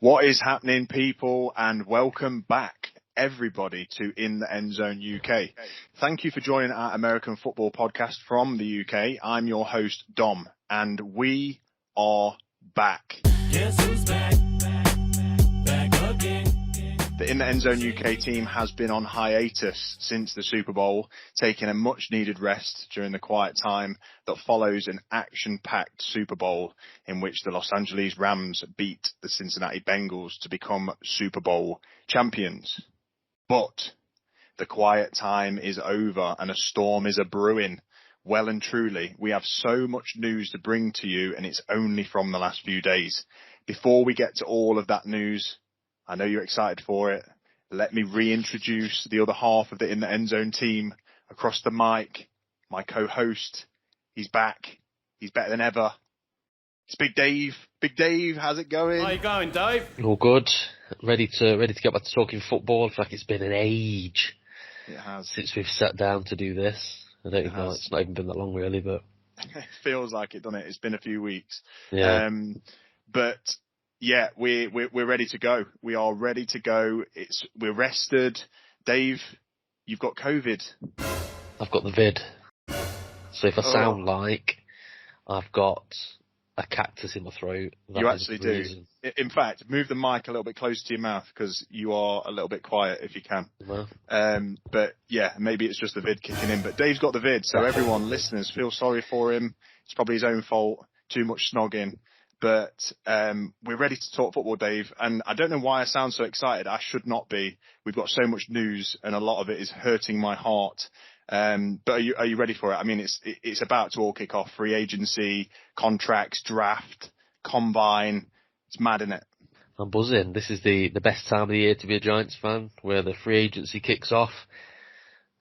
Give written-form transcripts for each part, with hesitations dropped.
What is happening, people, and welcome back, everybody, to In the End Zone UK. Thank you for joining our American football podcast from the UK. I'm your host, Dom, and we are back. Guess who's back? Back again. The In the End Zone UK team has been on hiatus since the Super Bowl, taking a much-needed rest during the quiet time that follows an action-packed Super Bowl in which the Los Angeles Rams beat the Cincinnati Bengals to become Super Bowl champions. But the quiet time is over and a storm is a-brewing. Well and truly, we have so much news to bring to you, and it's only from the last few days. Before we get to all of that news, I know you're excited for it. Let me reintroduce the other half of the In the End Zone team. Across the mic, my co-host. He's back. He's better than ever. It's Big Dave. Big Dave, how's it going? How you going, Dave? All good. Ready to get back to talking football. I feel like it's been an age. It has. Since we've sat down to do this. I don't even know. It's not even been that long, really, but it feels like it, doesn't it? It's been a few weeks. Yeah. But yeah, we're ready to go. We are ready to go. We're rested. Dave, you've got COVID. I've got the vid. So if I sound like I've got a cactus in my throat, you actually do. In fact, move the mic a little bit closer to your mouth because you are a little bit quiet if you can. Well. But yeah, maybe it's just the vid kicking in. But Dave's got the vid, so everyone, listeners, feel sorry for him. It's probably his own fault. Too much snogging. But we're ready to talk football, Dave. And I don't know why I sound so excited. I should not be. We've got so much news, and a lot of it is hurting my heart. But are you ready for it? I mean, it's about to all kick off. Free agency, contracts, draft, combine. It's mad, isn't it? I'm buzzing. This is the best time of the year to be a Giants fan, where the free agency kicks off.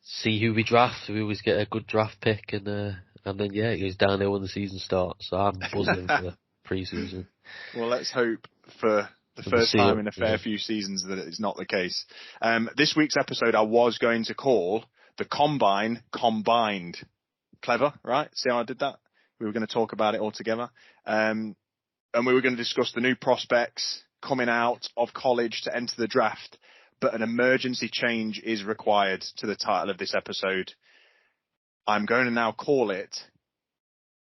See who we draft. We always get a good draft pick, and then it goes downhill when the season starts. So I'm buzzing for the pre-season. Well, let's hope for the first time in a fair few seasons that it's not the case. This week's episode I was going to call the Combine Combined. Clever, right? See how I did that? We were going to talk about it all together. And we were going to discuss the new prospects coming out of college to enter the draft. But an emergency change is required to the title of this episode. I'm going to now call it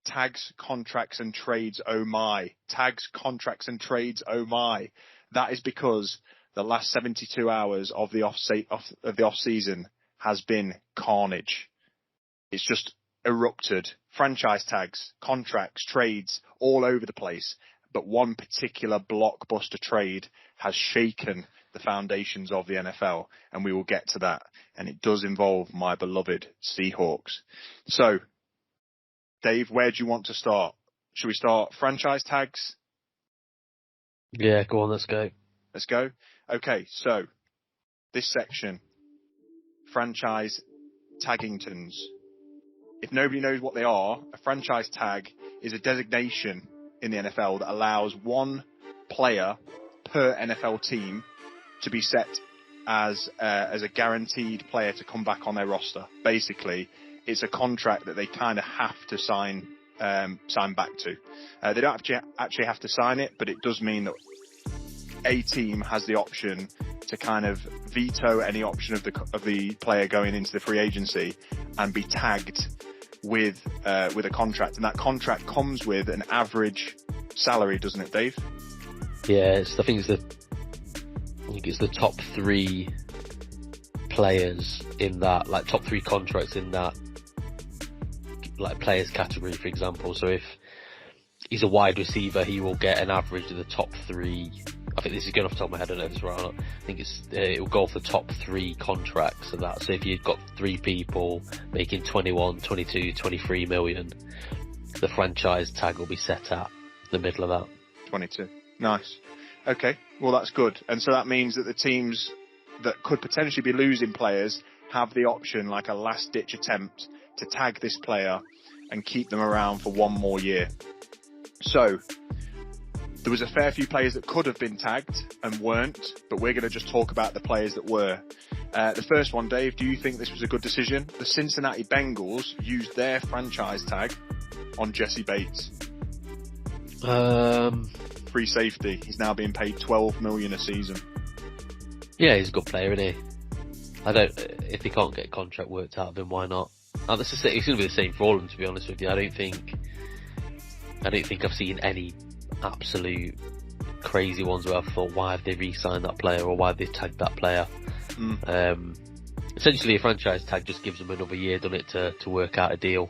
Tags, Contracts and Trades, oh my. Tags, Contracts and Trades, oh my. That is because the last 72 hours of the off season has been carnage. It's just erupted. Franchise tags, contracts, trades, all over the place. But one particular blockbuster trade has shaken the foundations of the NFL, and we will get to that. And it does involve my beloved Seahawks. So, Dave, where do you want to start? Should we start franchise tags? Yeah, go on, let's go. Let's go. Okay, so this section, franchise taggingtons. If nobody knows what they are, a franchise tag is a designation in the NFL that allows one player per NFL team to be set as a guaranteed player to come back on their roster. Basically, it's a contract that they kind of have to sign back to. They don't actually have to sign it, but it does mean that a team has the option to kind of veto any option of the player going into the free agency and be tagged with a contract, and that contract comes with an average salary, doesn't it, Dave? Yeah, I think it's the top three players in that, like top three contracts in that, like players category, for example. So if he's a wide receiver, he will get an average of the top three. I think this is going off the top of my head, I don't know if it's right or not. I think it will go off the top three contracts of that. So if you've got three people making 21, 22, 23 million, the franchise tag will be set at the middle of that. 22. Nice. Okay, well that's good. And so that means that the teams that could potentially be losing players have the option, like a last-ditch attempt, to tag this player and keep them around for one more year. So there was a fair few players that could have been tagged and weren't, but we're going to just talk about the players that were. The first one, Dave, do you think this was a good decision? The Cincinnati Bengals used their franchise tag on Jesse Bates. free safety. He's now being paid $12 million a season. Yeah, he's a good player, isn't he? If he can't get a contract worked out of him, why not? It's going to be the same for all of them, to be honest with you. I don't think I've seen any absolute crazy ones where I've thought, why have they re-signed that player or why have they tagged that player? Essentially, a franchise tag just gives them another year, doesn't it, to work out a deal,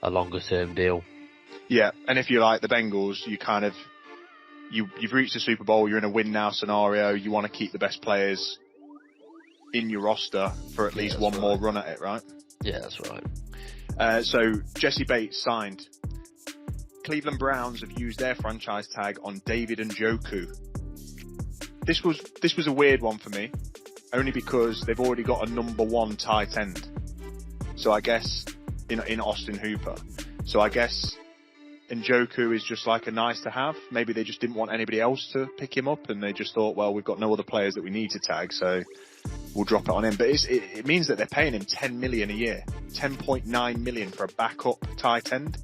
a longer term deal. Yeah, and if you're like the Bengals, you kind of you've reached the Super Bowl, you're in a win now scenario, you want to keep the best players in your roster for at least one more run at it, right? Yeah, that's right. So Jesse Bates signed. Cleveland Browns have used their franchise tag on David Njoku. This was a weird one for me, only because they've already got a number one tight end. So I guess in Austin Hooper. So I guess Njoku is just like a nice to have. Maybe they just didn't want anybody else to pick him up, and they just thought, well, we've got no other players that we need to tag, so we'll drop it on him. But it means that they're paying him $10 million a year, $10.9 million for a backup tight end.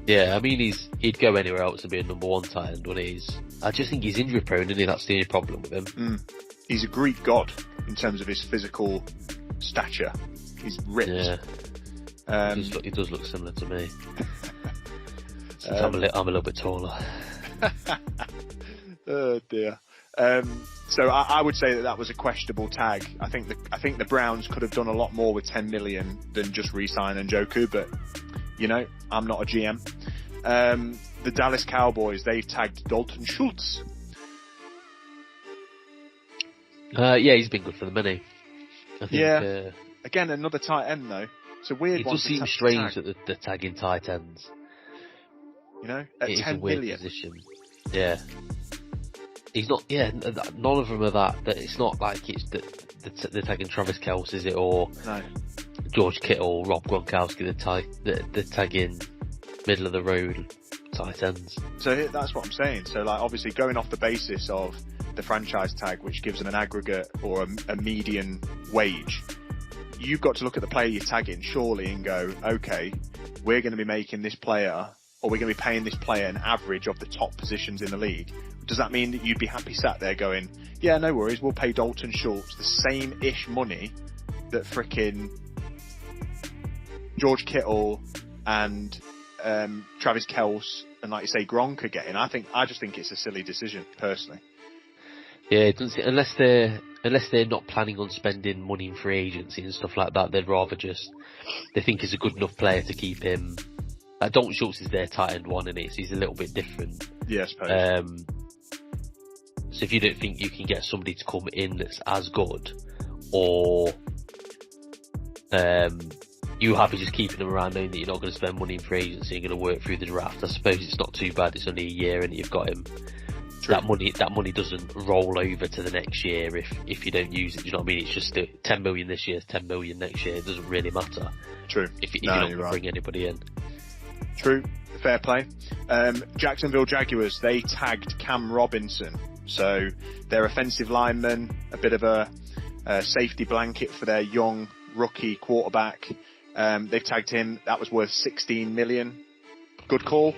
Yeah, I mean he'd go anywhere else to be a number one tight end, wouldn't he? I just think he's injury prone, isn't he? That's the only problem with him. He's a Greek god in terms of his physical stature. He's ripped. Yeah. He does look similar to me. I'm a little bit taller. Oh dear. So I would say that was a questionable tag. I think the Browns could have done a lot more with $10 million than just re-sign Njoku, but I'm not a GM. The Dallas Cowboys, they've tagged Dalton Schultz. Yeah, he's been good for the money. I think, again, another tight end though. It's a weird one. It does seem strange that they're tagging tight ends. At it $10 million. Position. Yeah. He's not. Yeah, none of them are that. It's not like it's they're tagging Travis Kelce, is it, or George Kittle, Rob Gronkowski? They're tagging middle of the road tight ends. So that's what I'm saying. So like, obviously, going off the basis of the franchise tag, which gives them an aggregate or a median wage, you've got to look at the player you're tagging, surely, and go, okay, we're going to be making this player, or we're going to be paying this player an average of the top positions in the league. Does that mean that you'd be happy sat there going, yeah, no worries, we'll pay Dalton Schultz the same-ish money that frickin' George Kittle and Travis Kelce and, like you say, Gronk are getting? I just think it's a silly decision, personally. Yeah, it doesn't, unless they're not planning on spending money in free agency and stuff like that, they'd rather they think he's a good enough player to keep him. Dalton Schultz is their tight end one, and so he's a little bit different. Yeah, I suppose. So if you don't think you can get somebody to come in that's as good, or you're happy just keeping them around knowing that you're not going to spend money in free agency, you're going to work through the draft, I suppose it's not too bad. It's only a year and you've got him. True. That money doesn't roll over to the next year if you don't use it. Do you know what I mean? It's just 10 million this year, 10 million next year. It doesn't really matter. True. If you're not going to bring anybody in. True. Fair play. Jacksonville Jaguars, they tagged Cam Robinson. So their offensive lineman, a bit of a safety blanket for their young rookie quarterback. They've tagged him. That was worth $16 million. Good call.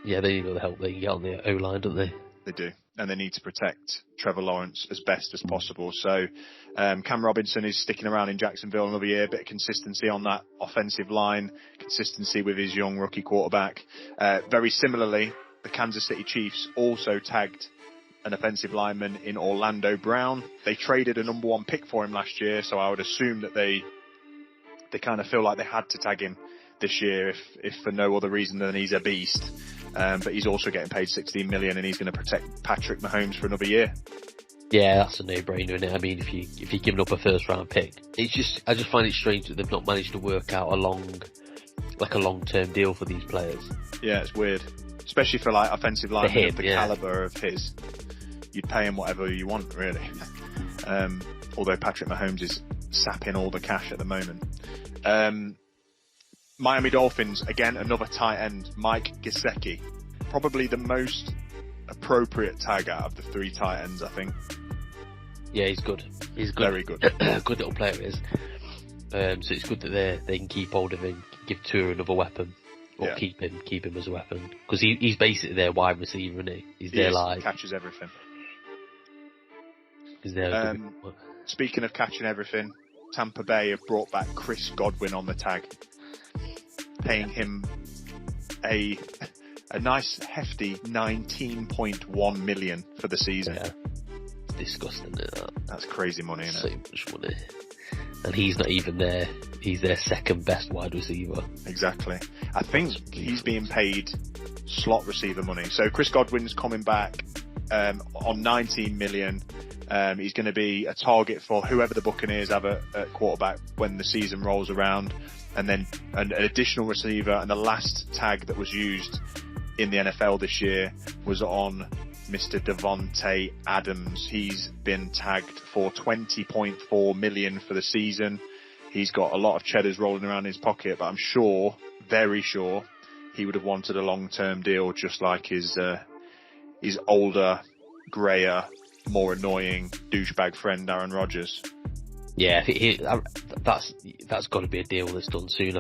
Yeah, they need all the help they can get on the O-line, don't they? They do. And they need to protect Trevor Lawrence as best as possible. So Cam Robinson is sticking around in Jacksonville another year. A bit of consistency on that offensive line. Consistency with his young rookie quarterback. Very similarly, the Kansas City Chiefs also tagged an offensive lineman in Orlando Brown. They traded a number one pick for him last year, so I would assume that they kind of feel like they had to tag him this year, if for no other reason than he's a beast. But he's also getting paid $16 million, and he's going to protect Patrick Mahomes for another year. Yeah, that's a no-brainer, isn't it? I mean, if you're giving up a first-round pick, I just find it strange that they've not managed to work out a long-term deal for these players. Yeah, it's weird, especially for like offensive linemen of the caliber of his. You'd pay him whatever you want, really. Although Patrick Mahomes is sapping all the cash at the moment. Miami Dolphins, again, another tight end, Mike Gesicki. Probably the most appropriate tag out of the three tight ends, I think. Yeah, he's good. He's good. Very good. Good little player he is. So it's good that they can keep hold of him, give Tua another weapon. or keep him as a weapon, because he's basically their wide receiver, isn't he? He's their like catches everything. He's there. Speaking of catching everything, Tampa Bay have brought back Chris Godwin on the tag, paying him a nice hefty $19.1 million for the season. Yeah. It's disgusting, isn't it? That's crazy money, isn't it? So much money. And he's not even there. He's their second best wide receiver. Exactly. I think he's being paid slot receiver money. So Chris Godwin's coming back on $19 million. He's going to be a target for whoever the Buccaneers have at quarterback when the season rolls around. And then an additional receiver. And the last tag that was used in the NFL this year was on Mr. Devontae Adams. He's been tagged for $20.4 million for the season. He's got a lot of cheddars rolling around in his pocket, but I'm sure, very sure, he would have wanted a long-term deal, just like his older, greyer, more annoying douchebag friend Aaron Rodgers. Yeah, that's got to be a deal that's done soon.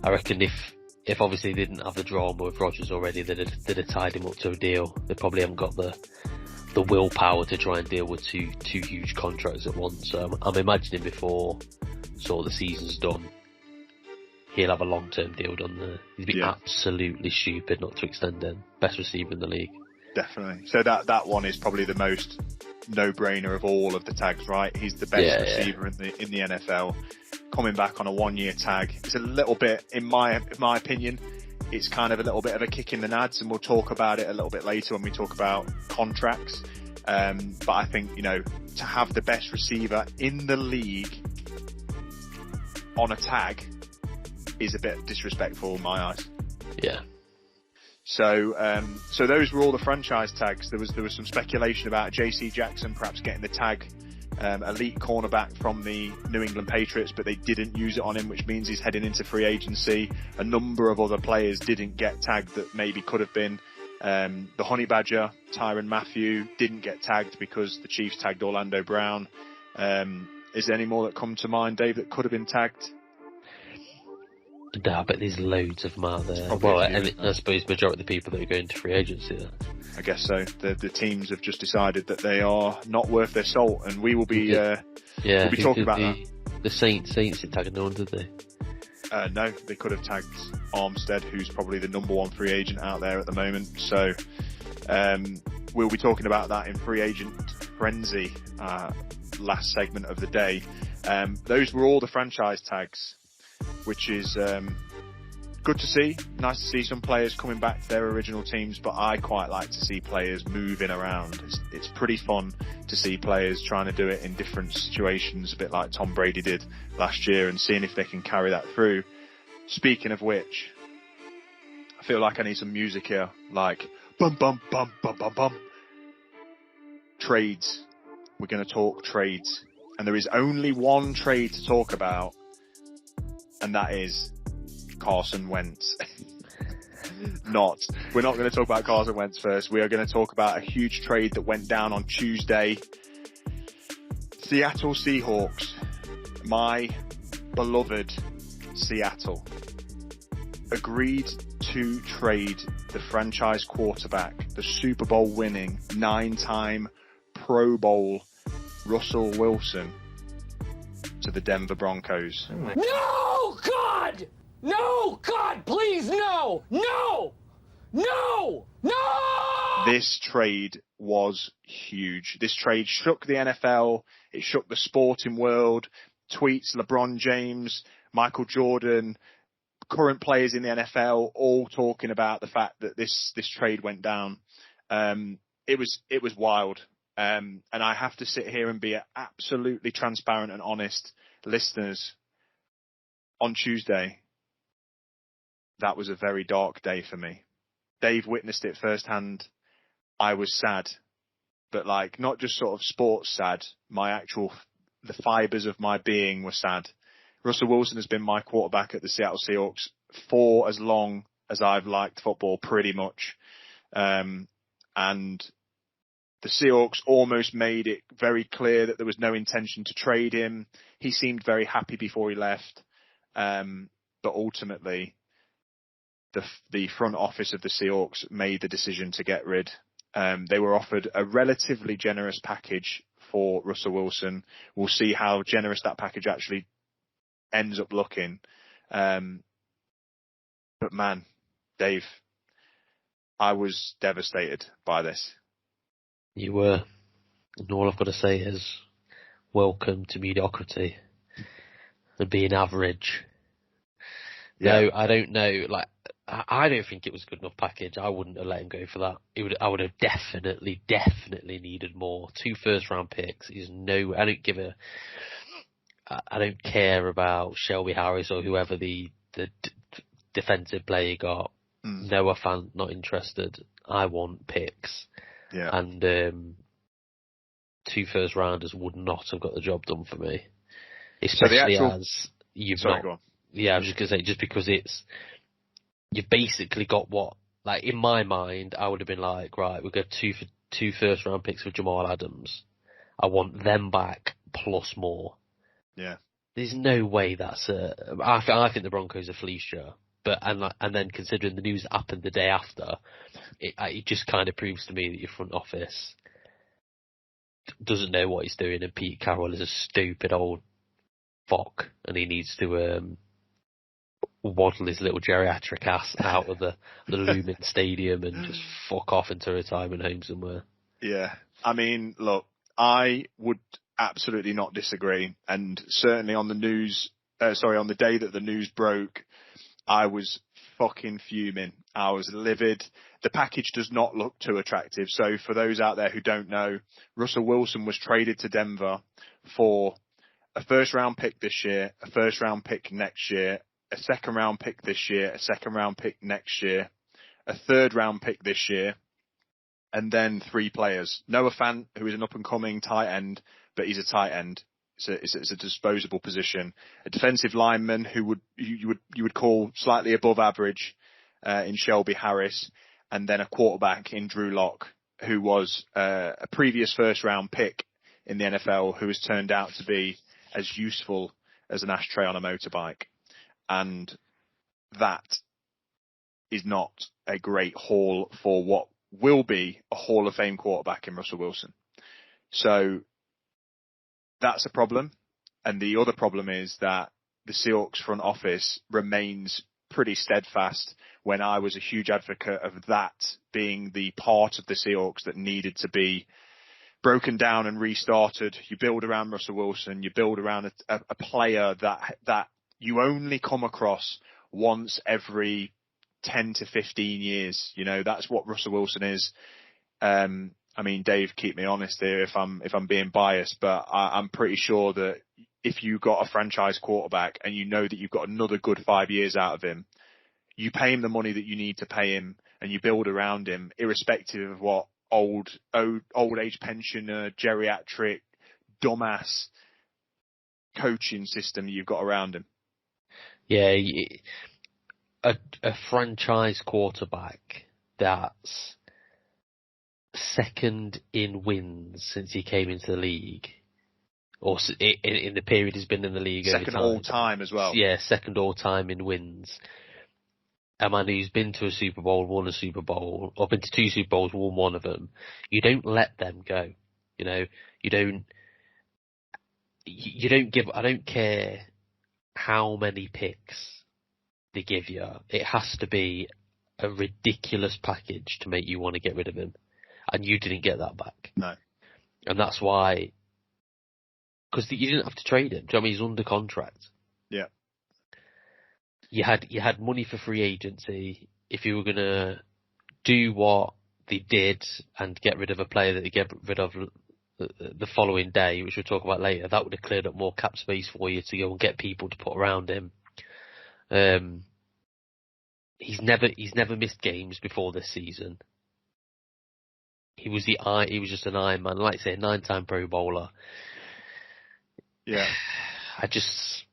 I reckon if obviously they didn't have the drama with Rodgers already, they'd have tied him up to a deal. They probably haven't got the willpower to try and deal with two huge contracts at once. So I'm imagining before sort of the season's done, he'll have a long-term deal done there. He'd be absolutely stupid not to extend him. Best receiver in the league. Definitely. So that one is probably the most no-brainer of all of the tags, right? He's the best receiver in the NFL. Coming back on a 1-year tag. It's a little bit, in my opinion, it's kind of a little bit of a kick in the nads, and we'll talk about it a little bit later when we talk about contracts. But I think, to have the best receiver in the league on a tag is a bit disrespectful in my eyes. Yeah. So those were all the franchise tags. There was some speculation about J.C. Jackson perhaps getting the tag, elite cornerback from the New England Patriots, but they didn't use it on him, which means he's heading into free agency. A number of other players didn't get tagged that maybe could have been. The Honey Badger, Tyrann Mathieu, didn't get tagged because the Chiefs tagged Orlando Brown. Is there any more that come to mind, Dave, that could have been tagged? No, but there's loads of them out there. Well, I suppose majority of the people that are going to free agency there. I guess so. The teams have just decided that they are not worth their salt, and we will be we'll be talking about that. The Saints didn't tag no one, did they? No, they could have tagged Armstead, who's probably the number one free agent out there at the moment. So we'll be talking about that in Free Agent Frenzy, last segment of the day. Those were all the franchise tags, which is good to see. Nice to see some players coming back to their original teams, but I quite like to see players moving around. It's pretty fun to see players trying to do it in different situations, a bit like Tom Brady did last year, and seeing if they can carry that through. Speaking of which, I feel like I need some music here, like bum bum bum bum bum bum. Trades. We're going to talk trades, and there is only one trade to talk about, and that is Carson Wentz. We're not going to talk about Carson Wentz first. We are going to talk about a huge trade that went down on Tuesday. Seattle Seahawks, my beloved Seattle, agreed to trade the franchise quarterback, the Super Bowl winning 9-time Pro Bowl Russell Wilson, to the Denver Broncos. No, God! No, God, please, no! No! No! No! This trade was huge. This trade shook the NFL. It shook the sporting world. Tweets, LeBron James, Michael Jordan, current players in the NFL, all talking about the fact that this trade went down. It was wild. And I have to sit here and be absolutely transparent and honest. Listeners, on Tuesday, that was a very dark day for me. Dave witnessed it firsthand. I was sad, but not just sort of sports sad. The fibers of my being were sad. Russell Wilson has been my quarterback at the Seattle Seahawks for as long as I've liked football, pretty much. And the Seahawks almost made it very clear that there was no intention to trade him. He seemed very happy before he left. But ultimately, the front office of the Seahawks made the decision to get rid. They were offered a relatively generous package for Russell Wilson. We'll see how generous that package actually ends up looking. But man, Dave, I was devastated by this. You were. And all I've got to say is, welcome to mediocrity and being average. Yeah. No, I don't know. Like, I don't think it was a good enough package. I wouldn't have let him go for that. I would have definitely needed more. 2 first-round picks is no. I don't care about Shelby Harris or whoever the defensive player got. Noah Fant, not interested. I want picks. Yeah. And 2 first-rounders would not have got the job done for me. Especially as you've Sorry, not. go on. Yeah, I was just going to say, just because you've basically got what, like, in my mind, I would have been like, right, we've got 2 first-round picks for Jamal Adams. I want them back plus more. Yeah. There's no way that's I think the Broncos are fleeced you. But, and then considering the news that happened the day after, it just kind of proves to me that your front office doesn't know what he's doing, and Pete Carroll is a stupid old fuck, and he needs to waddle his little geriatric ass out of the Lumen Stadium and just fuck off into a retirement home somewhere. Yeah. I mean, look, I would absolutely not disagree. And certainly on the news, on the day that the news broke, I was fucking fuming. I was livid. The package does not look too attractive. So for those out there who don't know, Russell Wilson was traded to Denver for a first-round pick this year, a first-round pick next year, a second-round pick this year, a second-round pick next year, a third-round pick this year, and then 3 players. Noah Fant, who is an up-and-coming tight end, but he's a tight end. It's a disposable position. A defensive lineman who you would call slightly above average in Shelby Harris, and then a quarterback in Drew Lock, who was a previous first-round pick in the NFL, who has turned out to be as useful as an ashtray on a motorbike. And that is not a great haul for what will be a Hall of Fame quarterback in Russell Wilson. So that's a problem. And the other problem is that the Seahawks front office remains pretty steadfast, when I was a huge advocate of that being the part of the Seahawks that needed to be broken down and restarted. You build around Russell Wilson, you build around a player that you only come across once every 10 to 15 years. You know, that's what Russell Wilson is. I mean, Dave, keep me honest here if I'm being biased, but I'm pretty sure that if you got a franchise quarterback and you know that you've got another good 5 years out of him, you pay him the money that you need to pay him and you build around him, irrespective of what old age pensioner, geriatric, dumbass coaching system you've got around him. Yeah, a franchise quarterback that's second in wins since he came into the league, or in the period he's been in the league. Second all time as well. Yeah, second all time in wins. A man who's been to a Super Bowl, won a Super Bowl, or been to 2 Super Bowls, won one of them. You don't let them go. You know, you don't give. I don't care how many picks they give you. It has to be a ridiculous package to make you want to get rid of him. And you didn't get that back. No. And that's why, because you didn't have to trade him. Do you know what I mean? He's under contract. Yeah. You had money for free agency. If you were going to do what they did and get rid of a player that they get rid of the following day, which we'll talk about later, that would have cleared up more cap space for you to go and get people to put around him. He's never missed games before this season. He was just an Iron Man, like I say, a 9-time Pro Bowler. Yeah. I just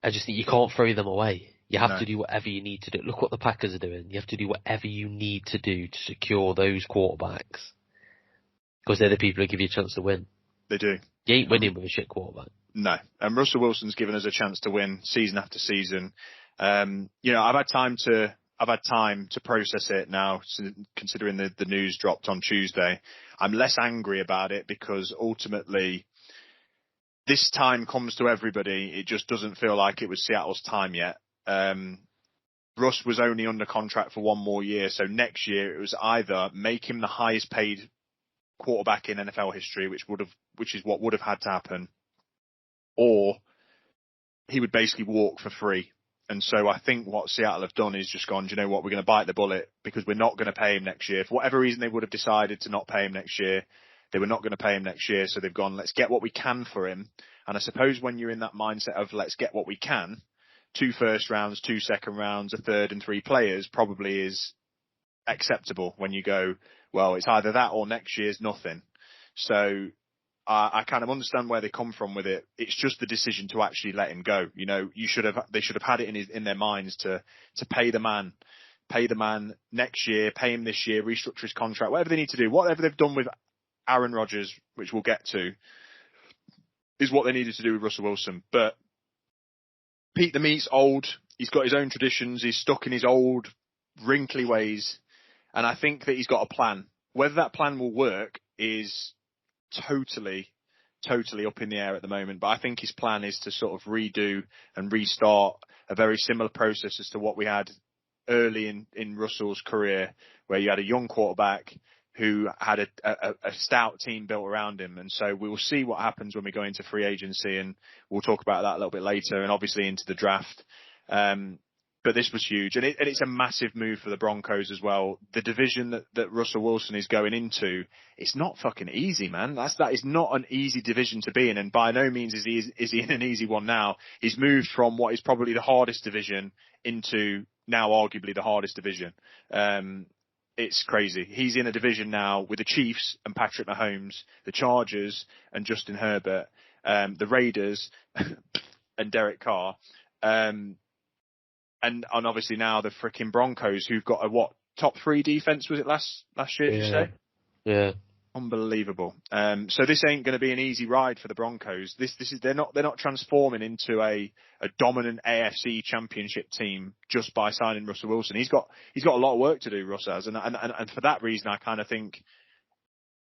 think you can't throw them away. You have No. to do whatever you need to do. Look what the Packers are doing. You have to do whatever you need to do to secure those quarterbacks. Because they're the people who give you a chance to win. They do. You ain't winning with a shit quarterback. No. And Russell Wilson's given us a chance to win season after season. I've had time to I've had time to process it now, considering the news dropped on Tuesday. I'm less angry about it because ultimately this time comes to everybody. It just doesn't feel like it was Seattle's time yet. Russ was only under contract for one more year. So next year it was either make him the highest paid quarterback in NFL history, which is what would have had to happen, or he would basically walk for free. And so I think what Seattle have done is just gone, do you know what, we're going to bite the bullet because we're not going to pay him next year. For whatever reason, they would have decided to not pay him next year. They were not going to pay him next year. So they've gone, let's get what we can for him. And I suppose when you're in that mindset of let's get what we can, 2 first rounds, 2 second rounds, a third and 3 players probably is acceptable when you go, well, it's either that or next year's nothing. So I kind of understand where they come from with it. It's just the decision to actually let him go. You know, they should have had it in their minds to pay the man next year, pay him this year, restructure his contract, whatever they need to do, whatever they've done with Aaron Rodgers, which we'll get to, is what they needed to do with Russell Wilson. But Pete the Meat's old. He's got his own traditions. He's stuck in his old wrinkly ways. And I think that he's got a plan. Whether that plan will work is totally up in the air at the moment. But I think his plan is to sort of redo and restart a very similar process as to what we had early in Russell's career, where you had a young quarterback who had a stout team built around him. And so we will see what happens when we go into free agency, and we'll talk about that a little bit later, and obviously into the draft. But this was huge, and it's a massive move for the Broncos as well. The division that Russell Wilson is going into, it's not fucking easy, man. That is not an easy division to be in, and by no means is he in an easy one now. He's moved from what is probably the hardest division into now arguably the hardest division. It's crazy. He's in a division now with the Chiefs and Patrick Mahomes, the Chargers and Justin Herbert, the Raiders and Derek Carr. And obviously now the freaking Broncos, who've got a top 3 defense, was it last year? Did you say? Yeah. Unbelievable. So this ain't going to be an easy ride for the Broncos. They're not transforming into a dominant AFC championship team just by signing Russell Wilson. He's got a lot of work to do, Russ has, and for that reason, I kind of think,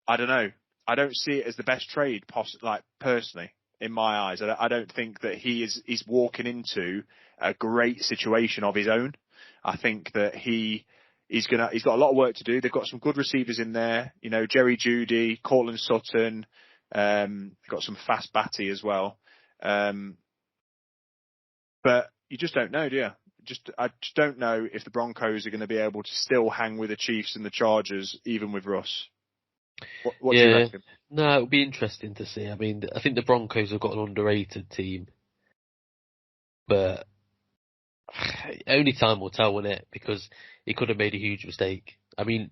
I don't know, I don't see it as the best trade, personally. In my eyes, I don't think that he's walking into a great situation of his own. I think that he's got a lot of work to do. They've got some good receivers in there, you know, Jerry Jeudy, Cortland Sutton. They've got some fast batty as well. But you just don't know, do you? I just don't know if the Broncos are going to be able to still hang with the Chiefs and the Chargers, even with Russ. What do you reckon? No, it'll be interesting to see. I mean, I think the Broncos have got an underrated team, but only time will tell, won't it? Because he could have made a huge mistake. I mean,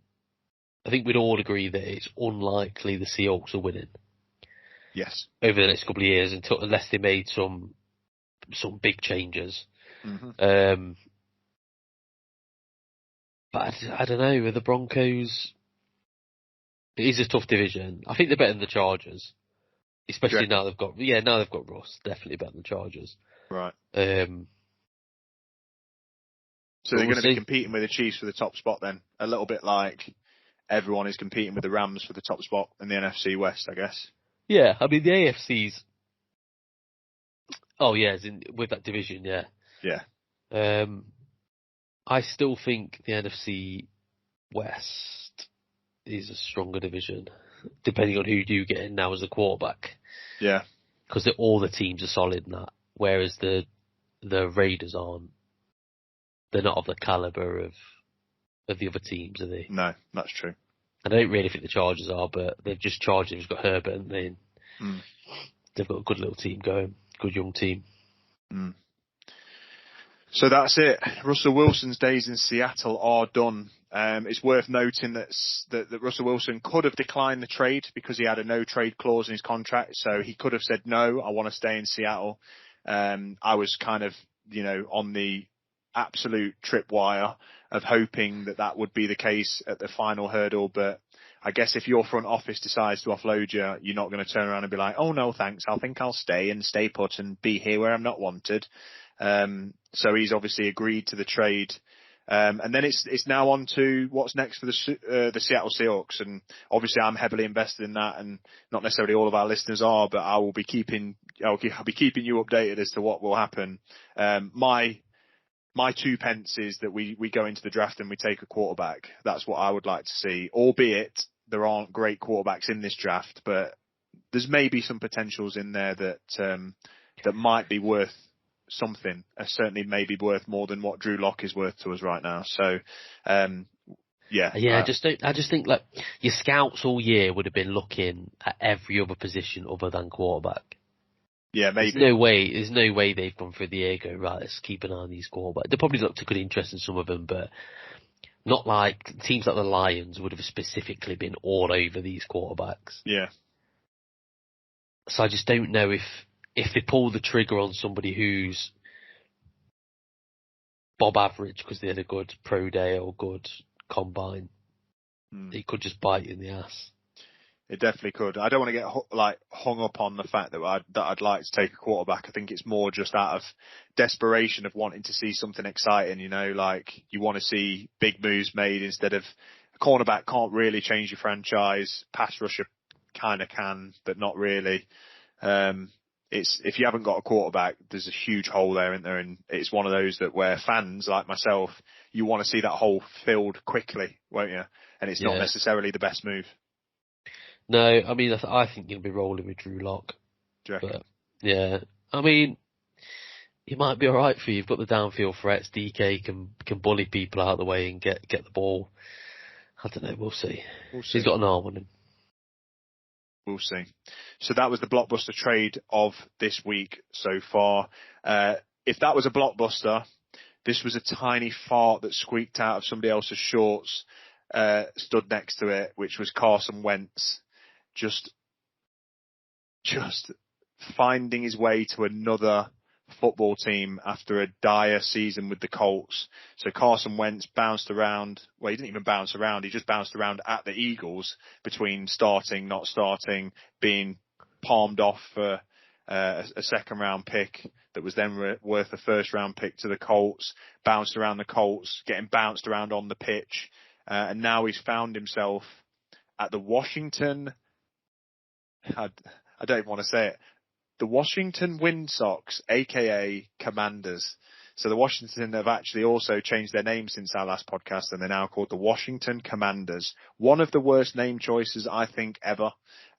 I think we'd all agree that it's unlikely the Seahawks are winning. Yes. Over the next couple of years, unless they made some big changes. Mm-hmm. But I don't know, with the Broncos, it is a tough division. I think they're better than the Chargers, especially now they've got Russ. Definitely better than the Chargers. Right. So they're going to be competing with the Chiefs for the top spot then, a little bit like everyone is competing with the Rams for the top spot in the NFC West, I guess. Yeah, I mean the AFC's. Oh yeah, with that division, yeah. Yeah. I still think the NFC West is a stronger division, depending on who you get in now as a quarterback. Yeah. Because all the teams are solid in that, whereas the Raiders aren't. They're not of the caliber of the other teams, are they? No, that's true. I don't really think the Chargers are, but they've just charged him. He's got Herbert, and they've got a good little team going, good young team. Mm. So that's it. Russell Wilson's days in Seattle are done. It's worth noting that Russell Wilson could have declined the trade because he had a no-trade clause in his contract. So he could have said, no, I want to stay in Seattle. I was kind of, on the absolute tripwire of hoping that would be the case at the final hurdle. But I guess if your front office decides to offload you, you're not going to turn around and be like, oh, no, thanks. I think I'll stay put and be here where I'm not wanted. So he's obviously agreed to the trade. And then it's now on to what's next for the Seattle Seahawks. And obviously I'm heavily invested in that, and not necessarily all of our listeners are, but I'll be keeping you updated as to what will happen. My 2 pence is that we go into the draft and we take a quarterback. That's what I would like to see, albeit there aren't great quarterbacks in this draft, but there's maybe some potentials in there that might be worth something. Certainly maybe worth more than what Drew Lock is worth to us right now. So, yeah. I just think like your scouts all year would have been looking at every other position other than quarterback. Yeah, maybe. There's no way they've gone through the year going, right, let's keep an eye on these quarterbacks. They probably looked a good interest in some of them, but not like teams like the Lions would have specifically been all over these quarterbacks. Yeah. So I just don't know if they pull the trigger on somebody who's Bob average because they had a good pro day or good combine, it could just bite you in the ass. It definitely could. I don't want to get hung up on the fact that I'd like to take a quarterback. I think it's more just out of desperation of wanting to see something exciting. You know, like you want to see big moves made instead of a cornerback can't really change your franchise. Pass rusher kind of can, but not really. It's if you haven't got a quarterback, there's a huge hole there, isn't there? And it's one of those that where fans like myself, you want to see that hole filled quickly, won't you? And it's not necessarily the best move. No, I mean, I think you'll be rolling with Drew Lock. Do you reckon? But, yeah, I mean, he might be all right for you. You've got the downfield threats. DK can bully people out of the way and get the ball. I don't know. We'll see. He's got an arm on him. We'll see. So that was the blockbuster trade of this week so far. If that was a blockbuster, this was a tiny fart that squeaked out of somebody else's shorts, stood next to it, which was Carson Wentz, just finding his way to another football team after a dire season with the Colts. So Carson Wentz bounced around. Well, he didn't even bounce around. He just bounced around at the Eagles between starting, not starting, being palmed off for a second round pick that was then worth a first round pick to the Colts, bounced around the Colts, getting bounced around on the pitch. And now he's found himself at the Washington, I don't even want to say it, the Washington Windsox, aka Commanders. So the Washington have actually also changed their name since our last podcast, and they're now called the Washington Commanders. One of the worst name choices I think ever.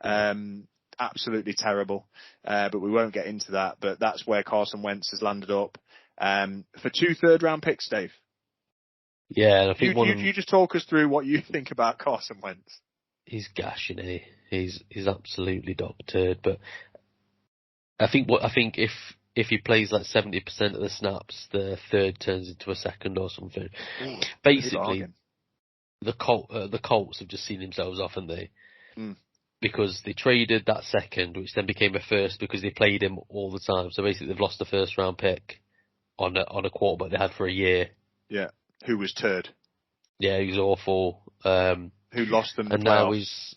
Absolutely terrible. But we won't get into that. But that's where Carson Wentz has landed up. For 2 third-round picks, Dave. Yeah, and I think you just talk us through what you think about Carson Wentz. He's gashing it. He's absolutely doctored. But I think if he plays like 70% of the snaps, the third turns into a second or something. Ooh, basically, the Colts have just seen themselves off, haven't they? Because they traded that second, which then became a first because they played him all the time. So basically, they've lost the first round pick on a quarterback they had for a year. Yeah, who was turd. Yeah, he was awful. Who lost them the and playoffs.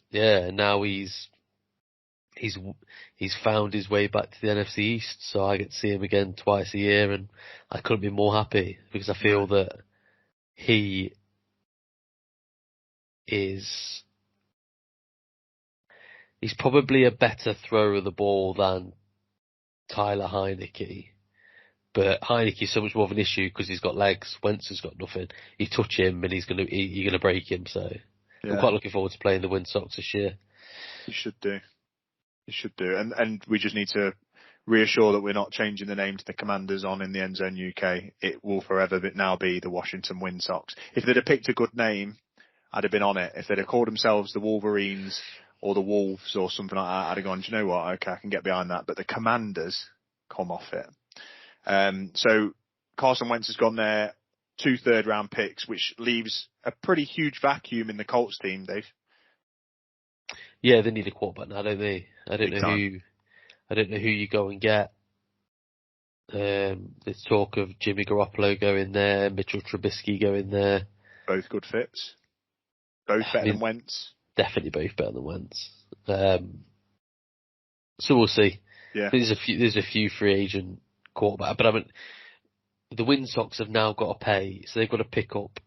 now he's found his way back to the NFC East, so I get to see him again twice a year, and I couldn't be more happy because I feel that he's probably a better thrower of the ball than Tyler Heineke. But Heineke's so much more of an issue because he's got legs. Wentz has got nothing. You touch him and you're gonna break him. So I'm quite looking forward to playing the Windsox this year. You should do. And we just need to reassure that we're not changing the name to the Commanders on In the End Zone UK. It will forever now be the Washington Windsox. If they'd have picked a good name, I'd have been on it. If they'd have called themselves the Wolverines or the Wolves or something like that, I'd have gone, do you know what? Okay, I can get behind that. But the Commanders, come off it. So Carson Wentz has gone there, 2 third-round picks, which leaves a pretty huge vacuum in the Colts team, Dave. Yeah, they need a quarterback now, don't they? I don't know who you go and get. There's talk of Jimmy Garoppolo going there, Mitchell Trubisky going there. Both good fits. Both better than Wentz. Definitely both better than Wentz. So we'll see. Yeah. There's a few free agent quarterback, but I mean, the Wind Sox have now got to pay, so they've got to pick up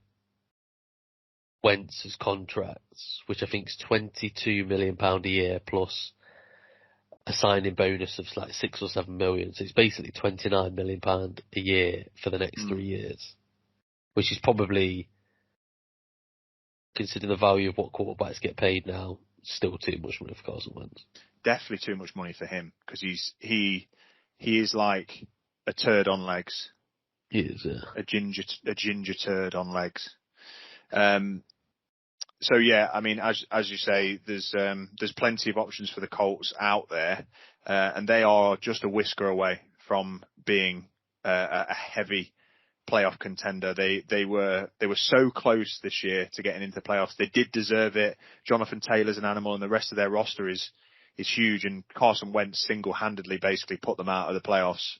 Wentz's contracts, which I think is £22 million a year plus a signing bonus of like 6 or 7 million. So it's basically £29 million a year for the next 3 years, which is probably, considering the value of what quarterbacks get paid now, still too much money for Carson Wentz. Definitely too much money for him, because he is like a turd on legs. He is, yeah. A ginger turd on legs. So yeah, I mean, as you say, there's plenty of options for the Colts out there, and they are just a whisker away from being a heavy playoff contender. They were so close this year to getting into the playoffs. They did deserve it. Jonathan Taylor's an animal, and the rest of their roster is huge. And Carson Wentz single-handedly basically put them out of the playoffs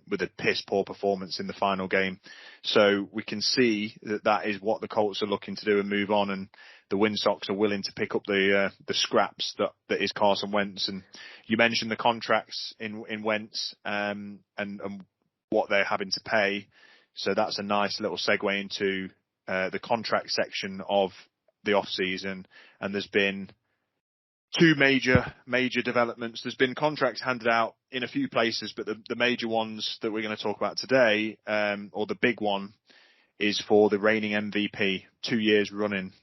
with a piss-poor performance in the final game. So we can see that is what the Colts are looking to do and move on. And the Wind Sox are willing to pick up the scraps that is Carson Wentz. And you mentioned the contracts in Wentz and what they're having to pay. So that's a nice little segue into the contract section of the off season. And there's been two major developments. There's been contracts handed out in a few places, but the major ones that we're going to talk about today, or the big one, is for the reigning MVP, 2 years running,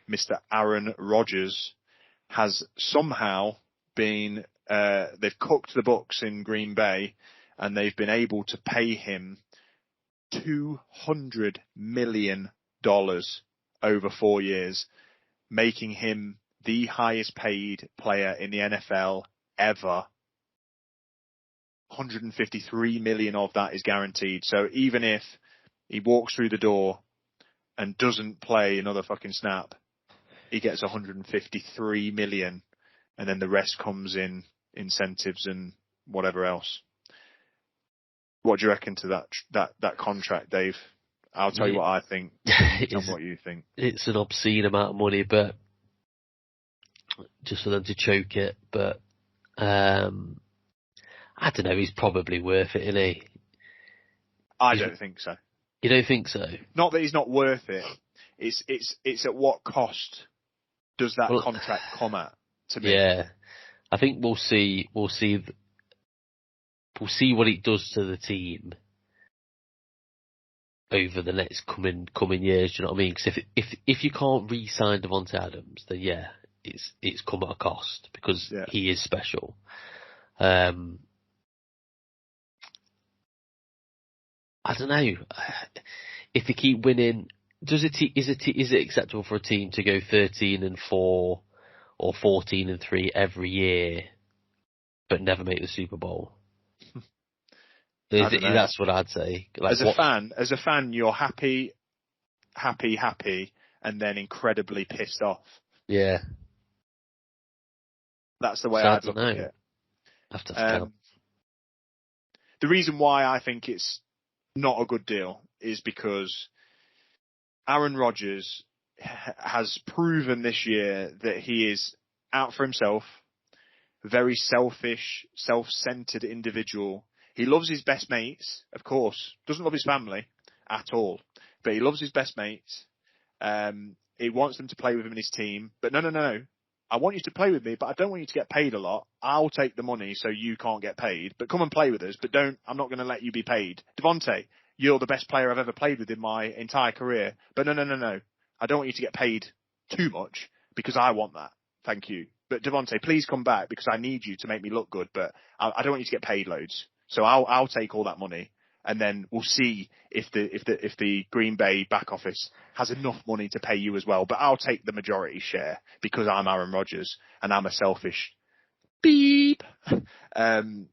Mr. Aaron Rodgers, has somehow been, they've cooked the books in Green Bay, and they've been able to pay him $200 million over 4 years, making him the highest paid player in the NFL ever. 153 million of that is guaranteed. So even if he walks through the door and doesn't play another fucking snap, he gets 153 million, and then the rest comes in incentives and whatever else. What do you reckon to that contract, Dave? I'll tell you what I think and what you think. It's an obscene amount of money, but just for them to choke it. But I don't know. He's probably worth it, isn't he? I don't think so. You don't think so? Not that he's not worth it. It's at what cost does that contract come at? To me, yeah. I think we'll see what it does to the team over the next coming years. Do you know what I mean? Because if you can't re-sign Devontae Adams, then yeah, it's come at a cost, because he is special. I don't know. If they keep winning, is it acceptable for a team to go 13-4 or 14-3 every year, but never make the Super Bowl? That's what I'd say. Like, as a fan, you're happy, and then incredibly pissed off. Yeah. That's the way I'd look at it. The reason why I think it's not a good deal is because Aaron Rodgers has proven this year that he is out for himself, very selfish, self-centered individual. He loves his best mates, of course. Doesn't love his family at all, but he loves his best mates. He wants them to play with him in his team. But no. I want you to play with me, but I don't want you to get paid a lot. I'll take the money so you can't get paid. But come and play with us. But I'm not going to let you be paid. Devontae, you're the best player I've ever played with in my entire career. But no. I don't want you to get paid too much, because I want that. Thank you. But Devontae, please come back, because I need you to make me look good. But I don't want you to get paid loads. So I'll take all that money, and then we'll see if the Green Bay back office has enough money to pay you as well. But I'll take the majority share, because I'm Aaron Rodgers and I'm a selfish beep. And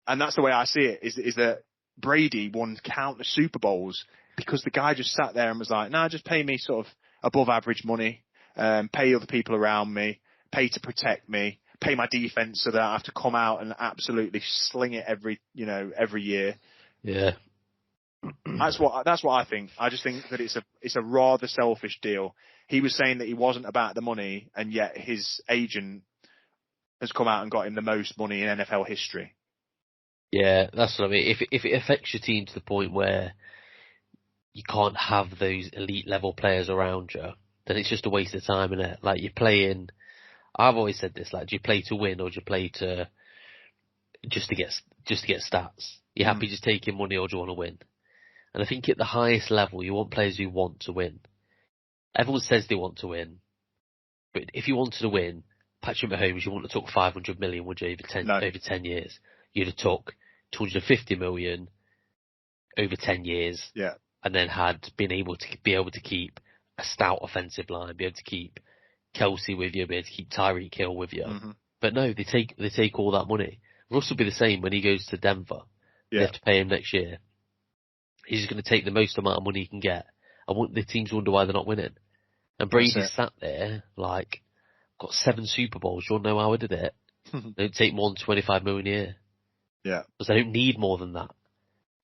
that's the way I see it. Is that Brady won countless Super Bowls because the guy just sat there and was like, "Nah, just pay me sort of above average money, pay other people around me, pay to protect me." Pay my defense so that I have to come out and absolutely sling it every year. Yeah. That's what I think. I just think that it's a rather selfish deal. He was saying that he wasn't about the money, and yet his agent has come out and got him the most money in NFL history. Yeah, that's what I mean. If it affects your team to the point where you can't have those elite level players around you, then it's just a waste of time, innit? Like you're playing. I've always said this: like, do you play to win or do you play to just to get stats? You're happy just taking money or do you want to win? And I think at the highest level, you want players who want to win. Everyone says they want to win, but if you wanted to win, Patrick Mahomes, you wouldn't have took 500 million, would you, over 10 years? You'd have took 250 million over 10 years. Yeah. And then had been able to keep a stout offensive line, be able to keep Kelsey with you, be able to keep Tyreek Hill with you. Mm-hmm. But no, they take all that money. Russ will be the same when he goes to Denver. Yeah. They have to pay him next year. He's just going to take the most amount of money he can get. And the teams wonder why they're not winning. And Brady's sat there, like, got 7 Super Bowls. You want to know how I did it? They don't take more than 25 million a year. Yeah. Because they don't need more than that.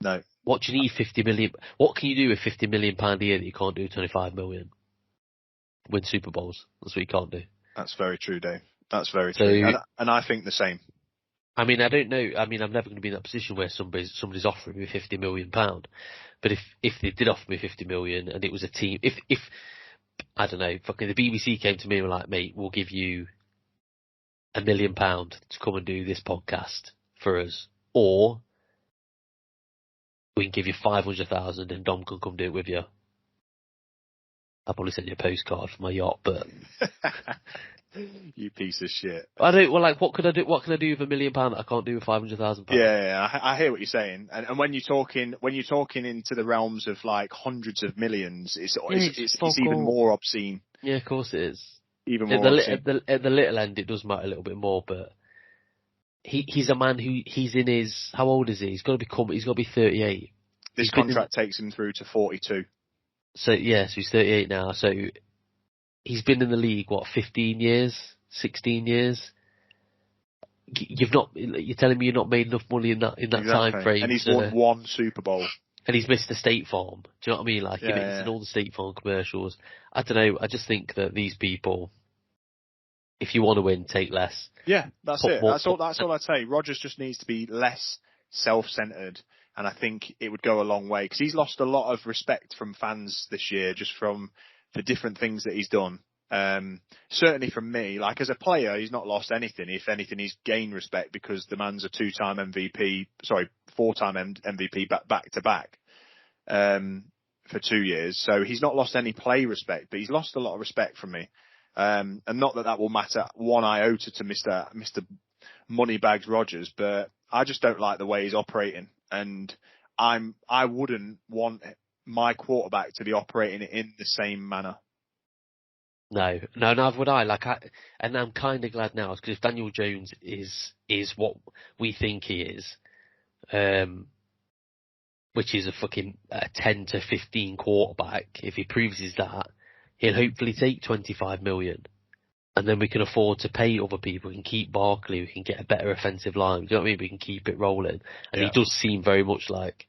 No. What do you need 50 million? What can you do with 50 million pound a year that you can't do 25 million? Win Super Bowls. That's what you can't do. That's very true, Dave. That's very true. And I think the same. I mean, I don't know. I mean, I'm never going to be in that position where somebody's offering me 50 million pound. But if they did offer me 50 million and it was a team, if I don't know, fucking the BBC came to me and were like, mate, we'll give you £1 million to come and do this podcast for us, or we can give you 500,000 and Dom can come do it with you. I'll probably send you a postcard for my yacht, but you piece of shit. I don't. Well, like, what can I do? What can I do with £1 million that I can't do with £500,000? Yeah, I hear what you're saying. And when you're talking into the realms of like hundreds of millions, it's even more obscene. Yeah, of course it is. Even more at the little end, it does matter a little bit more, but he's a man he's in his, how old is he? He's got to be 38. This contract takes him through to 42. So he's 38 now. So he's been in the league, 15 years, 16 years. You're telling me you've not made enough money in that time frame. And he's won 1 Super Bowl. And he's missed the State Farm. Do you know what I mean? Like, he's in all the State Farm commercials. I don't know. I just think that these people, if you want to win, take less. Yeah, that's it. That's all I'd say. Rodgers just needs to be less self-centered, and I think it would go a long way, because he's lost a lot of respect from fans this year just from the different things that he's done. Certainly from me, like as a player, he's not lost anything. If anything, he's gained respect because the man's a 4-time MVP back to back for 2 years. So he's not lost any play respect, but he's lost a lot of respect from me. And not that will matter one iota to Mr. Moneybags Rodgers, but I just don't like the way he's operating, and I wouldn't want my quarterback to be operating in the same manner. No, neither would I. And I'm kind of glad now, because if Daniel Jones is what we think he is, which is a fucking 10 to 15 quarterback, if he proves he's that, he'll hopefully take 25 million. And then we can afford to pay other people. We can keep Barkley. We can get a better offensive line. Do you know what I mean? We can keep it rolling. And he does seem very much like,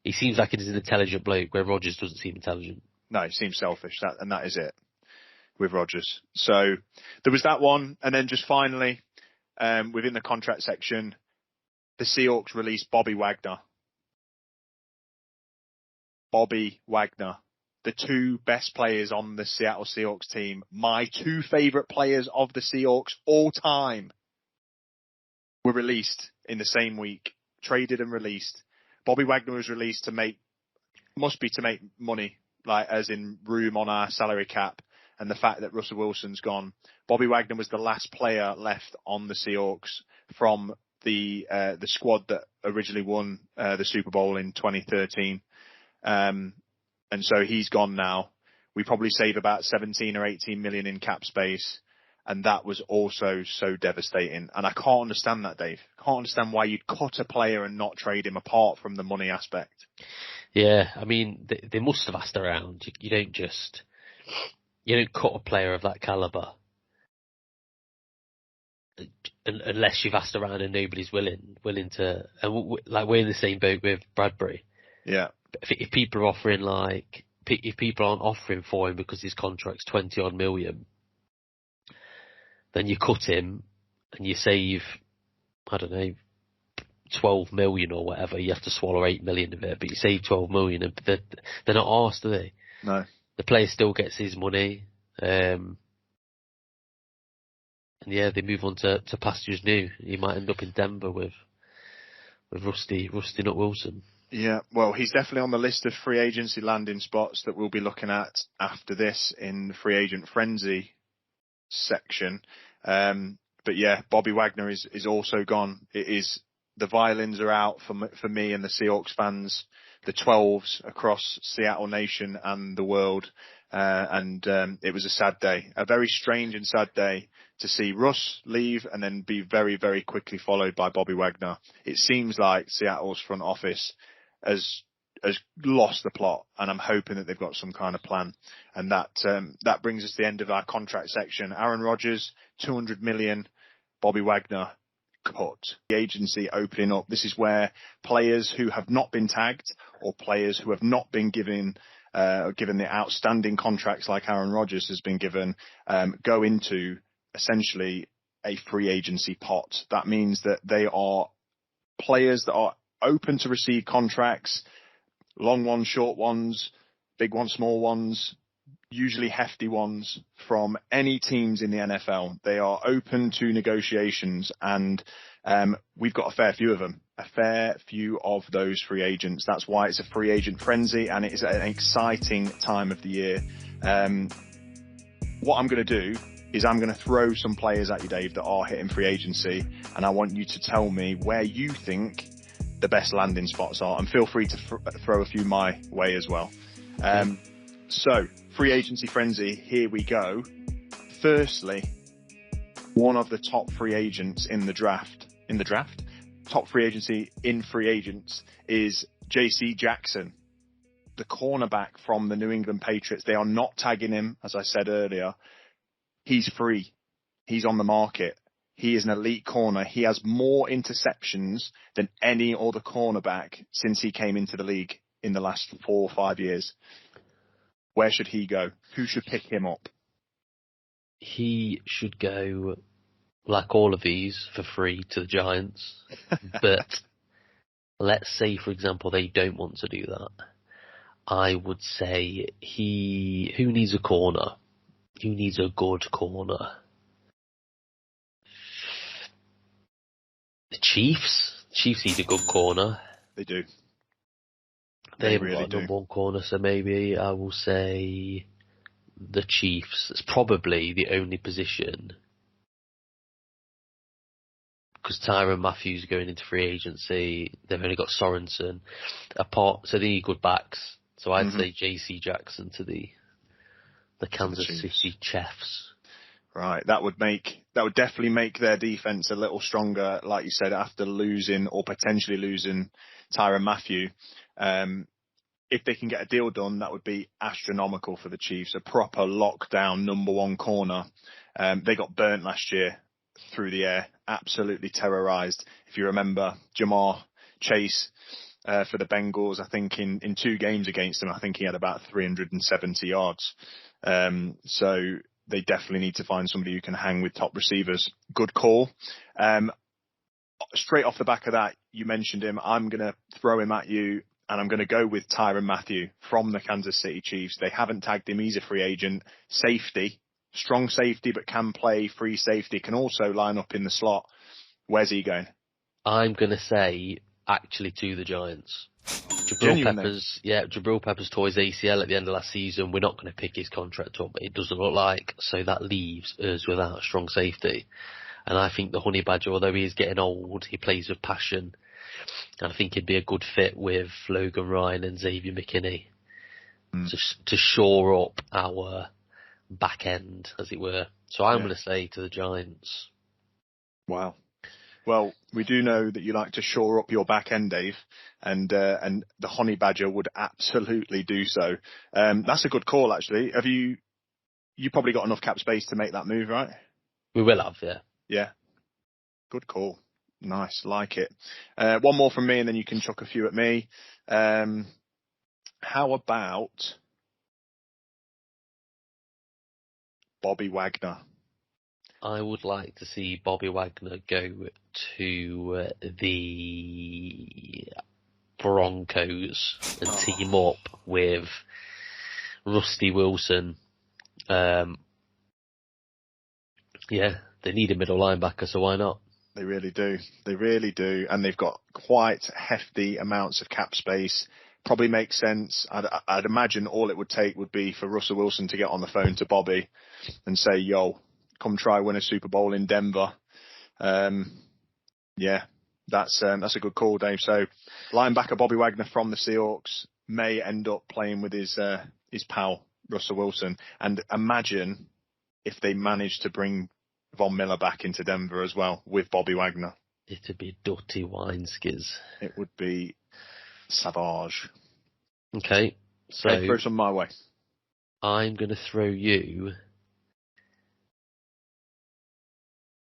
he seems like he's an intelligent bloke, where Rodgers doesn't seem intelligent. No, he seems selfish. That is it with Rodgers. So there was that one. And then just finally, within the contract section, the Seahawks released Bobby Wagner. The 2 best players on the Seattle Seahawks team, my 2 favorite players of the Seahawks all time, were released in the same week, traded and released. Bobby Wagner was released to make money, like as in room on our salary cap, and the fact that Russell Wilson's gone. Bobby Wagner was the last player left on the Seahawks from the squad that originally won the Super Bowl in 2013. And so he's gone now. We probably save about 17 or 18 million in cap space. And that was also so devastating. And I can't understand that, Dave. I can't understand why you'd cut a player and not trade him, apart from the money aspect. Yeah, I mean, they must have asked around. You don't cut a player of that caliber unless you've asked around and nobody's willing to. And we're in the same boat with Bradbury. Yeah. If people are offering if people aren't offering for him because his contract's 20 odd million, then you cut him and you save, I don't know, 12 million or whatever, you have to swallow 8 million of it, but you save 12 million, and they're not arsed, are they? No. The player still gets his money, and yeah, they move on to pastures new. He might end up in Denver with Rusty Nut Wilson. Yeah, well, he's definitely on the list of free agency landing spots that we'll be looking at after this in the free agent frenzy section. But yeah, Bobby Wagner is also gone. The violins are out for me and the Seahawks fans, the 12s across Seattle Nation and the world. It was a sad day, a very strange and sad day to see Russ leave and then be very, very quickly followed by Bobby Wagner. It seems like Seattle's front office has lost the plot, and I'm hoping that they've got some kind of plan. And that brings us to the end of our contract section. Aaron Rodgers, $200 million. Bobby Wagner, cut. The agency opening up. This is where players who have not been tagged or players who have not been given the outstanding contracts like Aaron Rodgers has been given, go into essentially a free agency pot. That means that they are players that are open to receive contracts, long ones, short ones, big ones, small ones, usually hefty ones from any teams in the NFL. They are open to negotiations, and we've got a fair few of them, a fair few of those free agents. That's why it's a free agent frenzy, and it is an exciting time of the year. What I'm going to do is I'm going to throw some players at you, Dave, that are hitting free agency, and I want you to tell me where you think the best landing spots are, and feel free to throw a few my way as well. So, free agency frenzy, here we go. Firstly, one of the top free agents in the draft, top free agency in free agents is J.C. Jackson, the cornerback from the New England Patriots. They are not tagging him, as I said earlier. He's free. He's on the market. He is an elite corner. He has more interceptions than any other cornerback since he came into the league in the last 4 or 5 years. Where should he go? Who should pick him up? He should go, like all of these, for free to the Giants. But let's say, for example, they don't want to do that. I would say who needs a corner? Who needs a good corner? The Chiefs. Chiefs need a good corner. They do. They haven't really got a number one corner, so maybe I will say the Chiefs. It's probably the only position, because Tyrann Mathieu going into free agency. They've only got Sorensen. So they need good backs. So I'd say J.C. Jackson to the Kansas City Chiefs. Right, that would definitely make their defense a little stronger, like you said, after losing or potentially losing Tyrann Mathieu. If they can get a deal done, that would be astronomical for the Chiefs. A proper lockdown number one corner. They got burnt last year through the air, absolutely terrorized. If you remember, Jamar Chase for the Bengals, I think in 2 games against them, I think he had about 370 yards. So they definitely need to find somebody who can hang with top receivers. Good call. Straight off the back of that, you mentioned him. I'm going to throw him at you, and I'm going to go with Tyrann Mathieu from the Kansas City Chiefs. They haven't tagged him. He's a free agent. Safety. Strong safety, but can play free safety. Can also line up in the slot. Where's he going? I'm going to say, actually, to the Giants. Jabril Peppers tore his ACL at the end of last season. We're not going to pick his contract up, it doesn't look like. So that leaves us without a strong safety. And I think the Honey Badger, although he is getting old, he plays with passion. And I think he'd be a good fit with Logan Ryan and Xavier McKinney to shore up our back end, as it were. So I'm going to say to the Giants. Wow. Well, we do know that you like to shore up your back end, Dave, and the Honey Badger would absolutely do so. That's a good call, actually. Have you probably got enough cap space to make that move, right? We will have, yeah. Yeah. Good call. Nice, like it. One more from me, and then you can chuck a few at me. How about Bobby Wagner? I would like to see Bobby Wagner go to the Broncos and team up with Rusty Wilson. Yeah, they need a middle linebacker, so why not? They really do. They really do. And they've got quite hefty amounts of cap space. Probably makes sense. I'd imagine all it would take would be for Russell Wilson to get on the phone to Bobby and say, yo, come try win a Super Bowl in Denver. Yeah, that's a good call, Dave. So linebacker Bobby Wagner from the Seahawks may end up playing with his pal, Russell Wilson. And imagine if they manage to bring Von Miller back into Denver as well with Bobby Wagner. It'd be dirty wineskis. It would be savage. Okay, so throw some my way. I'm going to throw you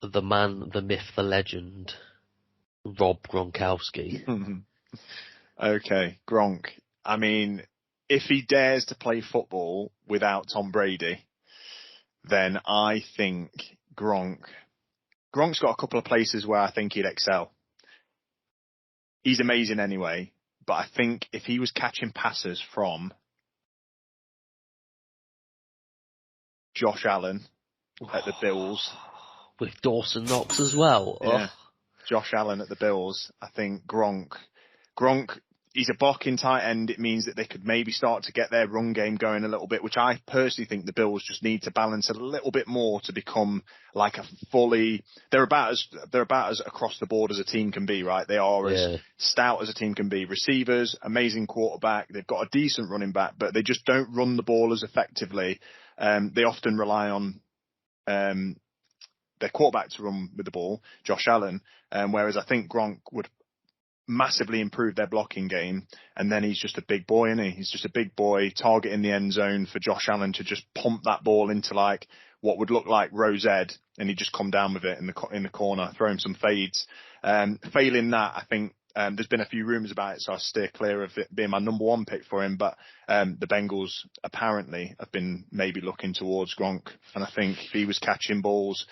the man, the myth, the legend, Rob Gronkowski. Okay, Gronk. I mean, if he dares to play football without Tom Brady, then I think Gronk's got a couple of places where I think he'd excel. He's amazing anyway, but I think if he was catching passes from Josh Allen at the Bills. With Dawson Knox as well. Yeah. Josh Allen at the Bills. I think Gronk, he's a blocking tight end. It means that they could maybe start to get their run game going a little bit, which I personally think the Bills just need to balance a little bit more to become like a fully, they're about as across the board as a team can be, right? They are as stout as a team can be. Receivers, amazing quarterback. They've got a decent running back, but they just don't run the ball as effectively. They often rely on, their quarterback to run with the ball, Josh Allen, whereas I think Gronk would massively improve their blocking game, and then he's just a big boy, isn't he? He's just a big boy targeting the end zone for Josh Allen to just pump that ball into like what would look like Rose Ed, and he'd just come down with it in the corner, throw him some fades. Failing that, I think there's been a few rumours about it, so I steer clear of it being my number one pick for him, but the Bengals apparently have been maybe looking towards Gronk, and I think if he was catching balls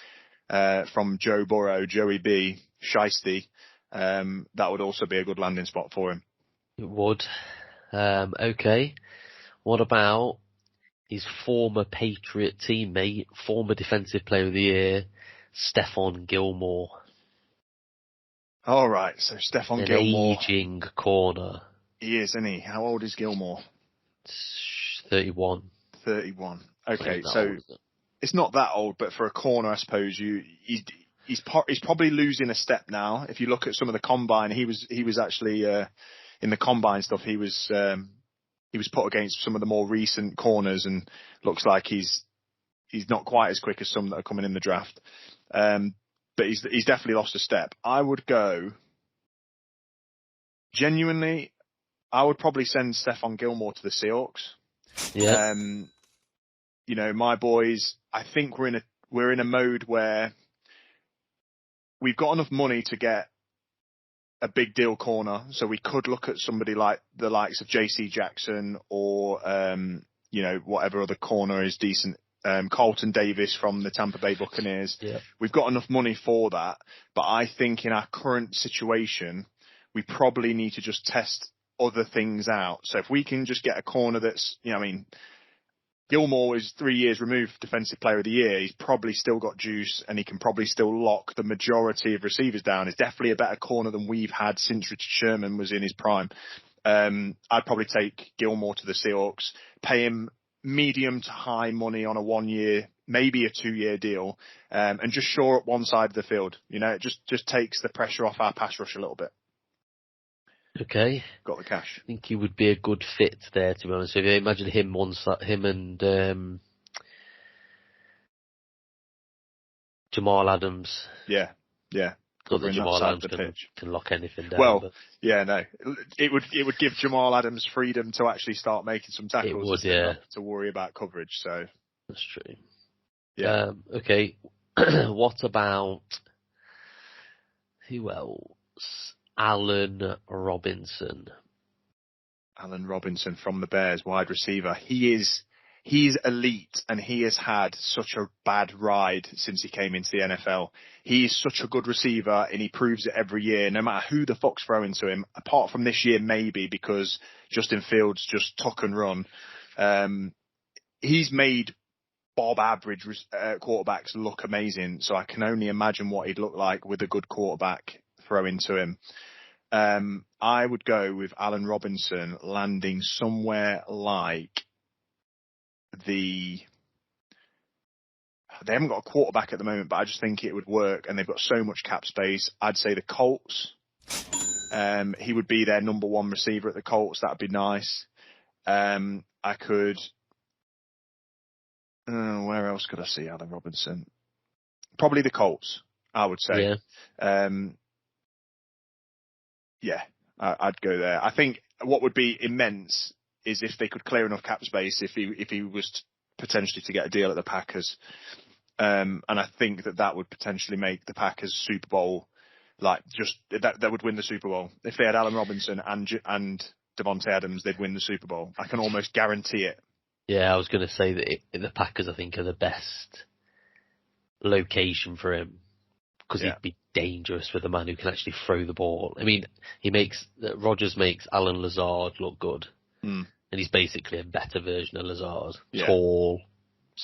from Joe Burrow, Joey B, Shiesty, that would also be a good landing spot for him. It would. Okay. What about his former Patriot teammate, former Defensive Player of the Year, Stephon Gilmore? All right, so Stephon Gilmore. An aging corner. He is, isn't he? How old is Gilmore? 31. 31. Okay, so it's not that old, but for a corner, I suppose he's probably losing a step now. If you look at some of the combine, he was actually in the combine stuff. He was put against some of the more recent corners, and looks like he's not quite as quick as some that are coming in the draft. But he's definitely lost a step. I would go genuinely. I would probably send Stephon Gilmore to the Seahawks. Yeah. You know, my boys, I think we're in a mode where we've got enough money to get a big deal corner, so we could look at somebody like the likes of JC Jackson or you know, whatever other corner is decent. Carlton Davis from the Tampa Bay Buccaneers. Yeah. We've got enough money for that, but I think in our current situation, we probably need to just test other things out. So if we can just get a corner that's, you know, I mean, Gilmore is 3 years removed Defensive Player of the Year. He's probably still got juice, and he can probably still lock the majority of receivers down. He's definitely a better corner than we've had since Richard Sherman was in his prime. I'd probably take Gilmore to the Seahawks, pay him medium to high money on a 1 year, maybe a 2 year deal, and just shore up one side of the field. You know, it just takes the pressure off our pass rush a little bit. Okay. Got the cash. I think he would be a good fit there, to be honest with you. Imagine him and Jamal Adams. Yeah. Not that Jamal Adams can lock anything down. Well, but yeah, no. It would give Jamal Adams freedom to actually start making some tackles. It would, yeah. To worry about coverage, so. That's true. Yeah. Okay. What about, who else? Allen Robinson. Allen Robinson from the Bears, wide receiver. He is he's elite, and he has had such a bad ride since he came into the NFL. He's such a good receiver, and he proves it every year, no matter who the fuck's throwing to him, apart from this year maybe because Justin Fields just tuck and run. He's made Bob average quarterbacks look amazing, so I can only imagine what he'd look like with a good quarterback throwing to him. I would go with Allen Robinson landing somewhere like they haven't got a quarterback at the moment, but I just think it would work, and they've got so much cap space. I'd say the Colts. He would be their number one receiver at the Colts. That'd be nice. I could. Where else could I see Allen Robinson? Probably the Colts, I would say. Yeah. I'd go there. I think what would be immense is if they could clear enough cap space if he was potentially to get a deal at the Packers. And I think that would potentially make the Packers Super Bowl, like just that would win the Super Bowl. If they had Allen Robinson and Devontae Adams, they'd win the Super Bowl. I can almost guarantee it. Yeah, I was going to say that the Packers, I think, are the best location for him because he'd be dangerous with a man who can actually throw the ball. I mean, Rodgers makes Alan Lazard look good, and he's basically a better version of Lazard. Yeah. Tall,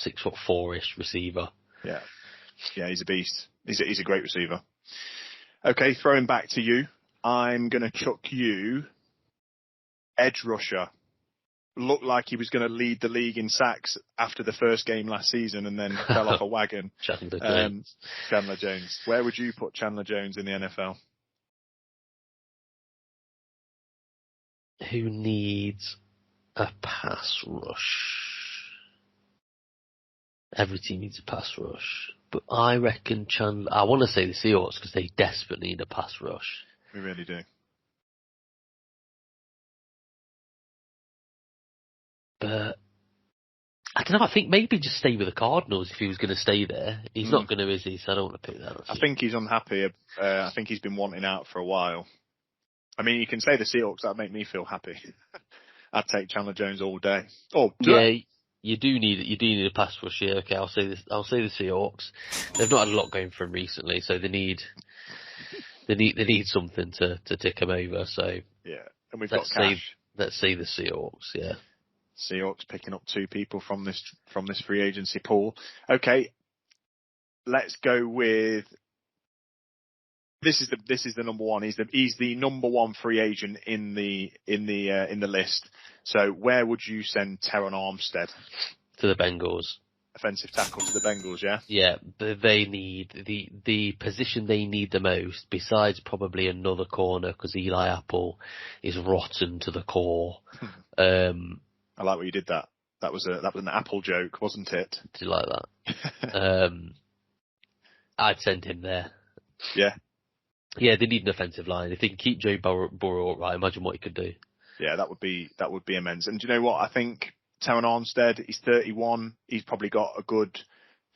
6'4" receiver. Yeah, he's a beast. He's a great receiver. Okay, throwing back to you. I'm going to chuck you edge rusher. Looked like he was going to lead the league in sacks after the first game last season and then fell off a wagon. Chandler Jones. Where would you put Chandler Jones in the NFL? Who needs a pass rush? Every team needs a pass rush. But I reckon I want to say the Seahawks because they desperately need a pass rush. We really do. But I don't know. I think maybe just stay with the Cardinals if he was going to stay there. He's not going to, is he? So I don't want to pick that. I think he's unhappy. I think he's been wanting out for a while. I mean, you can say the Seahawks. That'd make me feel happy. I'd take Chandler Jones all day. You do need a pass rush. Yeah, okay. I'll say the Seahawks. They've not had a lot going for him recently, so they need something to tick him over. So yeah, and we've got cash. Let's say the Seahawks. Yeah. Seahawks picking up 2 people from this free agency pool. Okay, let's go with this is the number one. He's the number one free agent in the list. So where would you send Teron Armstead? To the Bengals. Offensive tackle to the Bengals, yeah? Yeah, they need the position they need the most, besides probably another corner, because Eli Apple is rotten to the core. I like what you did that. That was an Apple joke, wasn't it? Did you like that? I'd send him there. Yeah. Yeah, they need an offensive line. If they can keep Joe Burrow upright, imagine what he could do. Yeah, that would be immense. And do you know what? I think Teron Armstead, he's 31. He's probably got a good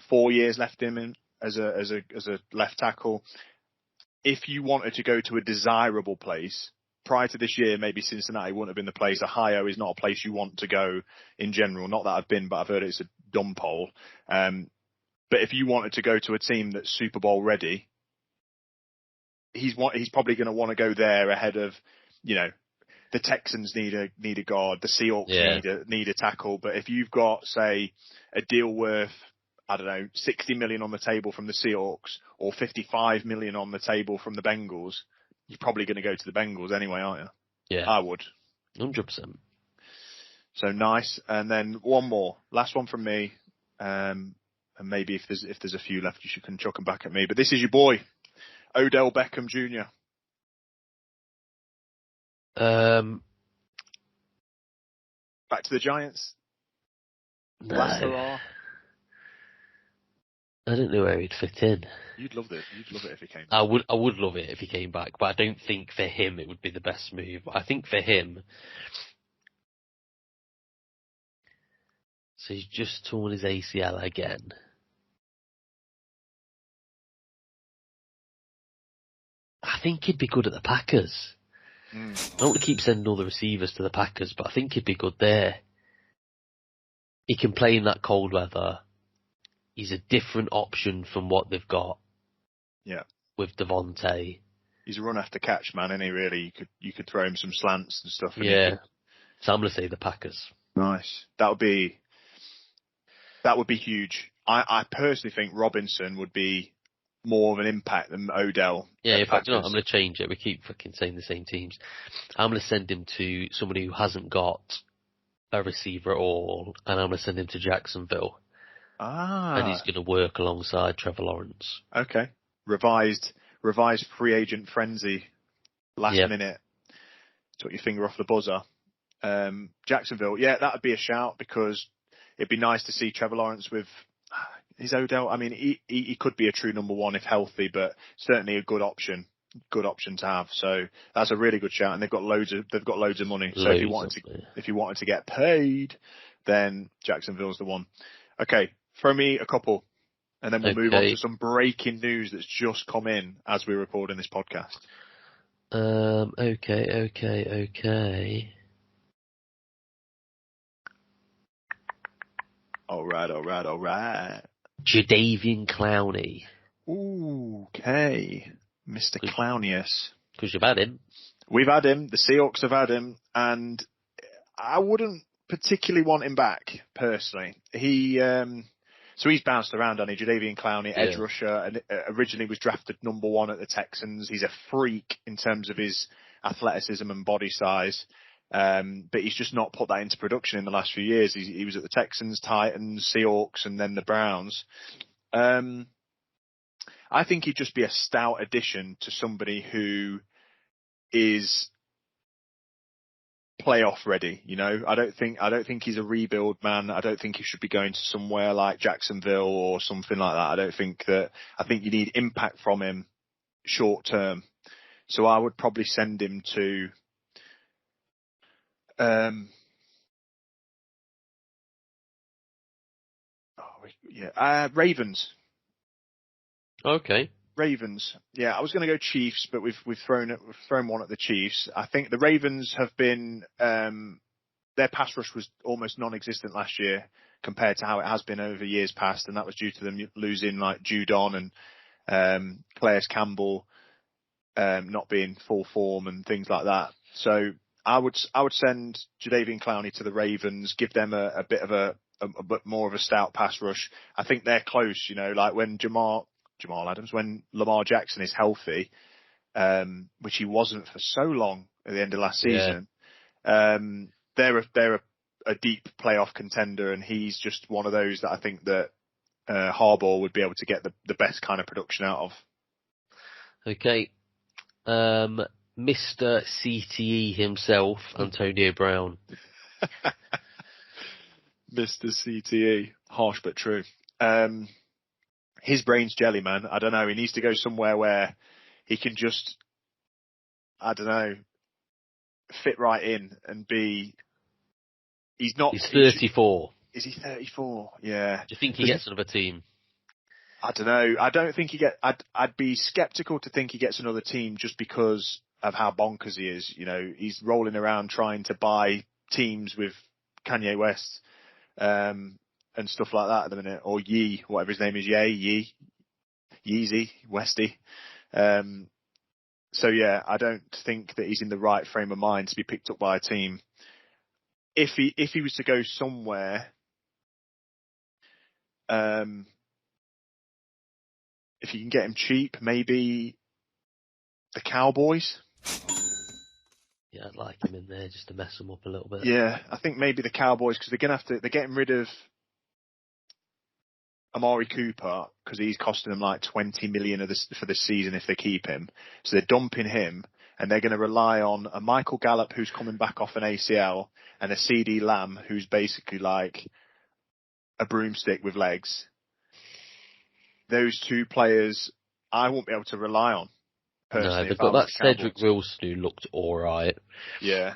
4 years left in him as a left tackle. If you wanted to go to a desirable place, prior to this year, maybe Cincinnati wouldn't have been the place. Ohio is not a place you want to go in general. Not that I've been, but I've heard it's a dumb poll. But if you wanted to go to a team that's Super Bowl ready, he's probably going to want to go there ahead of, the Texans need a guard, the Seahawks need a tackle. But if you've got, say, a deal worth, I don't know, $60 million on the table from the Seahawks or $55 million on the table from the Bengals, you're probably going to go to the Bengals anyway, aren't you? Yeah. I would. 100%. So nice. And then one more. Last one from me. And maybe if there's a few left, you can chuck them back at me. But this is your boy, Odell Beckham Jr. Back to the Giants. No. I don't know where he'd fit in. You'd love it. You'd love it if he came back. I would love it if he came back, but I don't think for him it would be the best move. I think for him, so he's just torn his ACL again. I think he'd be good at the Packers. I don't want to keep sending all the receivers to the Packers, but I think he'd be good there. he can play in that cold weather. He's a different option from what they've got. Yeah. With Devontae. He's a run after catch man, isn't he? Really, you could throw him some slants and stuff. And yeah. So I'm gonna say the Packers. Nice. That would be huge. I personally think Robinson would be more of an impact than Odell. Yeah, in fact, you know what, I'm going to change it. We keep fucking saying the same teams. I'm going to send him to somebody who hasn't got a receiver at all, and I'm going to send him to Jacksonville. And he's going to work alongside Trevor Lawrence. Okay. Revised free agent frenzy. Last minute. Took your finger off the buzzer. Jacksonville, yeah, that would be a shout because it'd be nice to see Trevor Lawrence with his Odell. I mean, he could be a true number one if healthy, but certainly a good option to have. So that's a really good shout, and they've got loads of money. So if you wanted to get paid, then Jacksonville's the one. Okay, throw me a couple, and then we'll move on to some breaking news that's just come in as we're recording this podcast. Okay. All right. Jadeveon Clowney. Ooh, okay. Mr. Clownius. Because you've had him. We've had him. The Seahawks have had him. And I wouldn't particularly want him back, personally. So he's bounced around, hasn't he? Jadeveon Clowney, edge rusher, and originally was drafted number 1 at the Texans. He's a freak in terms of his athleticism and body size. But he's just not put that into production in the last few years. He was at the Texans, Titans, Seahawks, and then the Browns. I think he'd just be a stout addition to somebody who is playoff ready. You know, I don't think he's a rebuild man. I don't think he should be going to somewhere like Jacksonville or something like that. I think you need impact from him short term. So I would probably send him to Ravens. Okay. Ravens. Yeah, I was going to go Chiefs, but we've thrown one at the Chiefs. I think the Ravens have been their pass rush was almost non-existent last year compared to how it has been over years past, and that was due to them losing like Judon and Calais Campbell not being full form and things like that. So I would send Jadeveon Clowney to the Ravens, give them a bit more of a stout pass rush. I think they're close, you know, like when Jamal Adams, when Lamar Jackson is healthy, which he wasn't for so long at the end of last season. They're a deep playoff contender, and he's just one of those that I think that Harbaugh would be able to get the best kind of production out of. Okay. Mr. CTE himself, Antonio Brown. Mr. CTE, harsh but true. His brain's jelly, man. I don't know. He needs to go somewhere where he can just, I don't know, fit right in and be. He's 34. Is he 34? Yeah. Do you think he gets another team? I don't know. I don't think I'd be skeptical to think he gets another team just because of how bonkers he is. You know, he's rolling around trying to buy teams with Kanye West and stuff like that at the minute, or Yee, whatever his name is, Yeezy, Westy. So yeah, I don't think that he's in the right frame of mind to be picked up by a team. If he was to go somewhere, if you can get him cheap, maybe the Cowboys. Yeah, I'd like him in there just to mess him up a little bit. Yeah, I think maybe the Cowboys, because they're getting rid of Amari Cooper because he's costing them like $20 million for this season if they keep him. So they're dumping him, and they're going to rely on a Michael Gallup who's coming back off an ACL and a CD Lamb who's basically like a broomstick with legs. Those two players I won't be able to rely on. No, they've got that Cedric Wilson who looked alright. Yeah.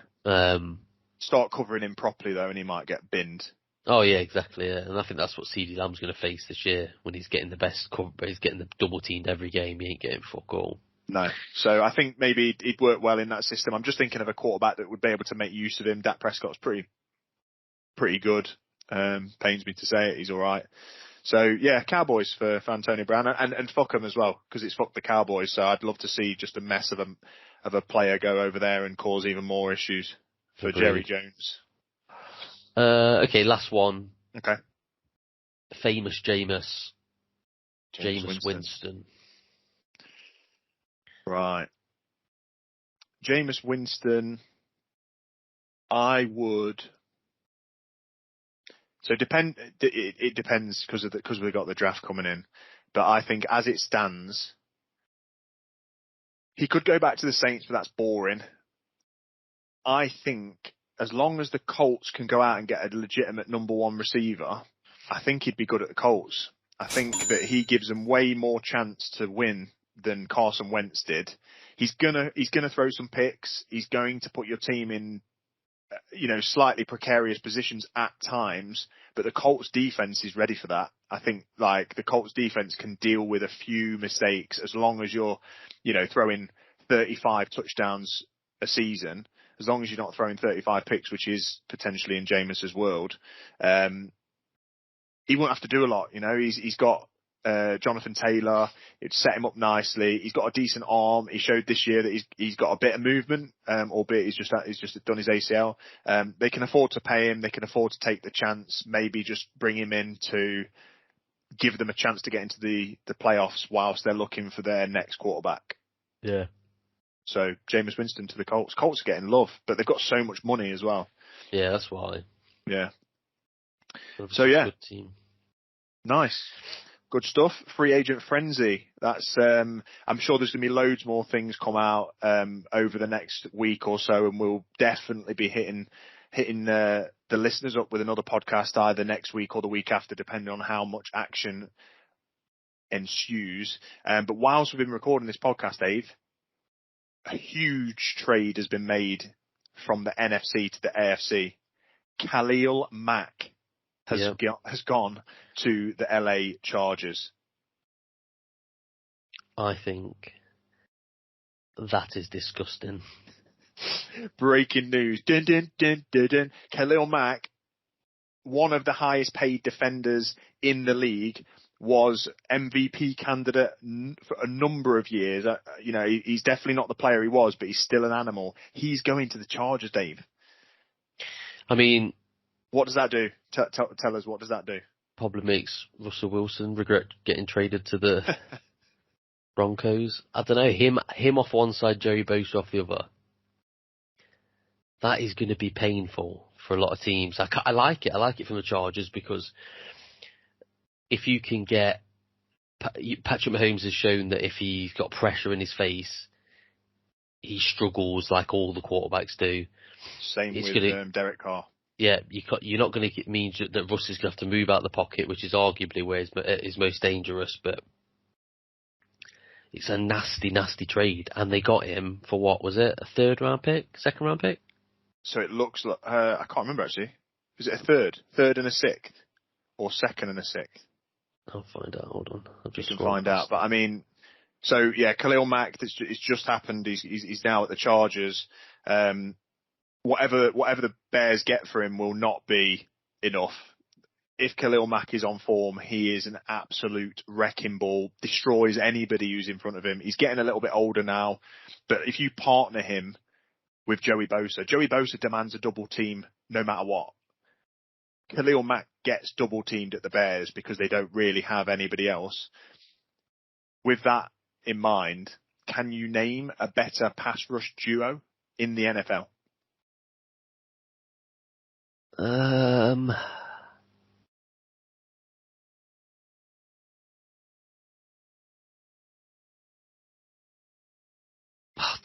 Start covering him properly though, and he might get binned. Oh yeah, exactly. Yeah. And I think that's what CD Lamb's going to face this year when he's getting the best cover. He's getting the double teamed every game. He ain't getting fuck all. No. So I think maybe he'd work well in that system. I'm just thinking of a quarterback that would be able to make use of him. Dak Prescott's pretty good. Pains me to say it, he's all right. So yeah, Cowboys for Antonio Brown, and fuck 'em as well, because it's fuck the Cowboys. So I'd love to see just a mess of a player go over there and cause even more issues for Agreed. Jerry Jones. Okay, last one. Okay. Famous Jameis Winston. Winston. Right. Jameis Winston, I would. So it depends because we've got the draft coming in, but I think as it stands, he could go back to the Saints, but that's boring. I think as long as the Colts can go out and get a legitimate number one receiver, I think he'd be good at the Colts. I think that he gives them way more chance to win than Carson Wentz did. He's gonna throw some picks. He's going to put your team in, slightly precarious positions at times, but the Colts defense is ready for that. I think the Colts defense can deal with a few mistakes as long as you're, throwing 35 touchdowns a season, as long as you're not throwing 35 picks, which is potentially in Jameis's world. He won't have to do a lot. He's got Jonathan Taylor. It'd set him up nicely. He's got a decent arm. He showed this year that he's got a bit of movement, albeit he's just done his ACL. They can afford to pay him. They can afford to take the chance. Maybe just bring him in to give them a chance to get into the playoffs whilst they're looking for their next quarterback. Yeah. So Jameis Winston to the Colts. Colts are getting love, but they've got so much money as well. Yeah, that's why. Yeah. So yeah. Good team. Nice. Good stuff. Free agent frenzy. That's. I'm sure there's going to be loads more things come out over the next week or so, and we'll definitely be hitting the listeners up with another podcast either next week or the week after, depending on how much action ensues. But whilst we've been recording this podcast, Dave, a huge trade has been made from the NFC to the AFC. Kalil Mack has gone to the LA Chargers. I think that is disgusting. Breaking news. Dun, dun, dun, dun, dun. Kalil Mack, one of the highest paid defenders in the league, was MVP candidate for a number of years. He's definitely not the player he was, but he's still an animal. He's going to the Chargers, Dave. I mean, what does that do? Tell us, what does that do? Probably makes Russell Wilson regret getting traded to the Broncos. I don't know, him off one side, Joey Bosa off the other. That is going to be painful for a lot of teams. I like it. I like it from the Chargers because if you can get Patrick Mahomes has shown that if he's got pressure in his face, he struggles like all the quarterbacks do. Same with Derek Carr. Yeah, you're not going to mean that Russ is going to have to move out the pocket, which is arguably where is most dangerous. But it's a nasty, nasty trade, and they got him for what was it? A third-round pick, second-round pick? So it looks like I can't remember actually. Is it a third and a sixth, or second and a sixth? I'll find out. Hold on, I'll just find out. But I mean, so yeah, Kalil Mack. It's just happened. He's now at the Chargers. Whatever the Bears get for him will not be enough. If Kalil Mack is on form, he is an absolute wrecking ball, destroys anybody who's in front of him. He's getting a little bit older now, but if you partner him with Joey Bosa demands a double team no matter what. Kalil Mack gets double teamed at the Bears because they don't really have anybody else. With that in mind, can you name a better pass rush duo in the NFL?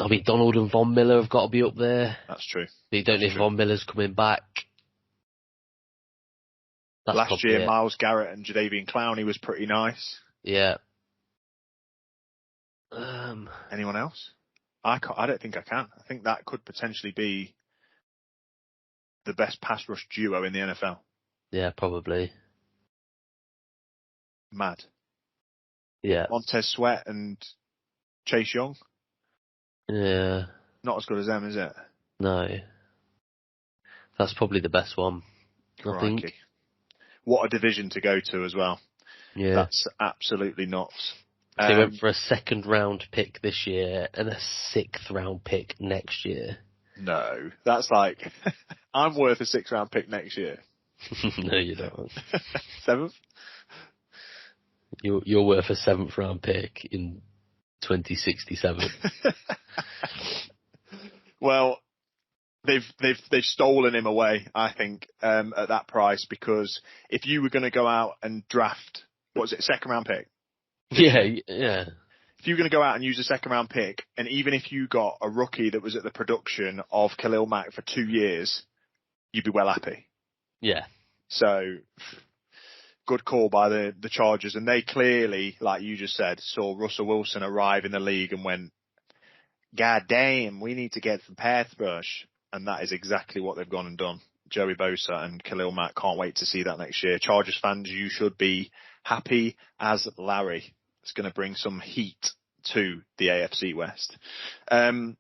I mean, Donald and Von Miller have got to be up there. That's true. You don't know if Von Miller's coming back. Last year, Myles Garrett and Jadeveon Clowney was pretty nice. Yeah. Anyone else? I don't think I can. I think that could potentially be the best pass rush duo in the NFL. Yeah, probably. Mad. Yeah. Montez Sweat and Chase Young. Yeah. Not as good as them, is it? No. That's probably the best one, I think. what a division to go to as well. Yeah. That's absolutely nuts. They went for a 2nd round pick this year and a 6th round pick next year. No, that's like, I'm worth a 6th round pick next year. No, you don't. 7th? You're worth a 7th round pick in 2067. Well, they've stolen him away, I think, at that price, because if you were going to go out and draft, what was it, 2nd round pick? Yeah. If you were going to go out and use a 2nd round pick, and even if you got a rookie that was at the production of Kalil Mack for 2 years, you'd be well happy. Yeah. So, good call by the Chargers. And they clearly, like you just said, saw Russell Wilson arrive in the league and went, God damn, we need to get some pass rush. And that is exactly what they've gone and done. Joey Bosa and Kalil Mack, can't wait to see that next year. Chargers fans, you should be happy as Larry. It's going to bring some heat to the AFC West. And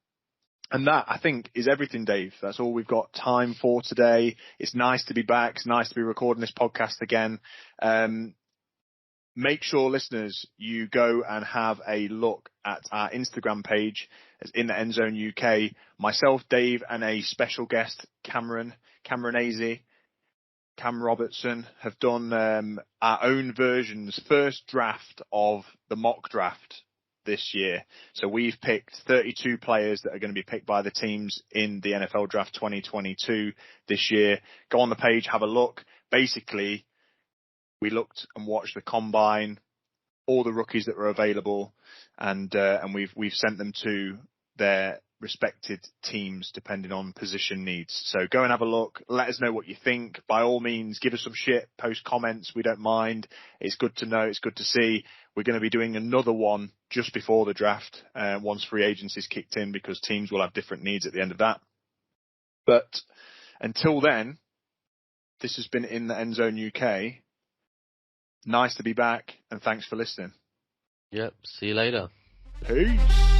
that, I think, is everything, Dave. That's all we've got time for today. It's nice to be back. It's nice to be recording this podcast again. Make sure, listeners, you go and have a look at our Instagram page. It's In the End Zone UK. Myself, Dave, and a special guest, Cameron Azy, Cam Robertson, have done our own versions, first draft of the mock draft this year. So we've picked 32 players that are going to be picked by the teams in the NFL Draft 2022 this year. Go on the page, have a look. Basically, we looked and watched the combine, all the rookies that were available, and we've sent them to their respected teams depending on position needs. So go and have a look. Let us know what you think. By all means, give us some shit, post comments. We don't mind. It's good to know. It's good to see. We're going to be doing another one just before the draft, once free agency's kicked in, because teams will have different needs at the end of that. But until then, this has been In the End Zone UK. Nice to be back, and thanks for listening. Yep. See you later. Peace.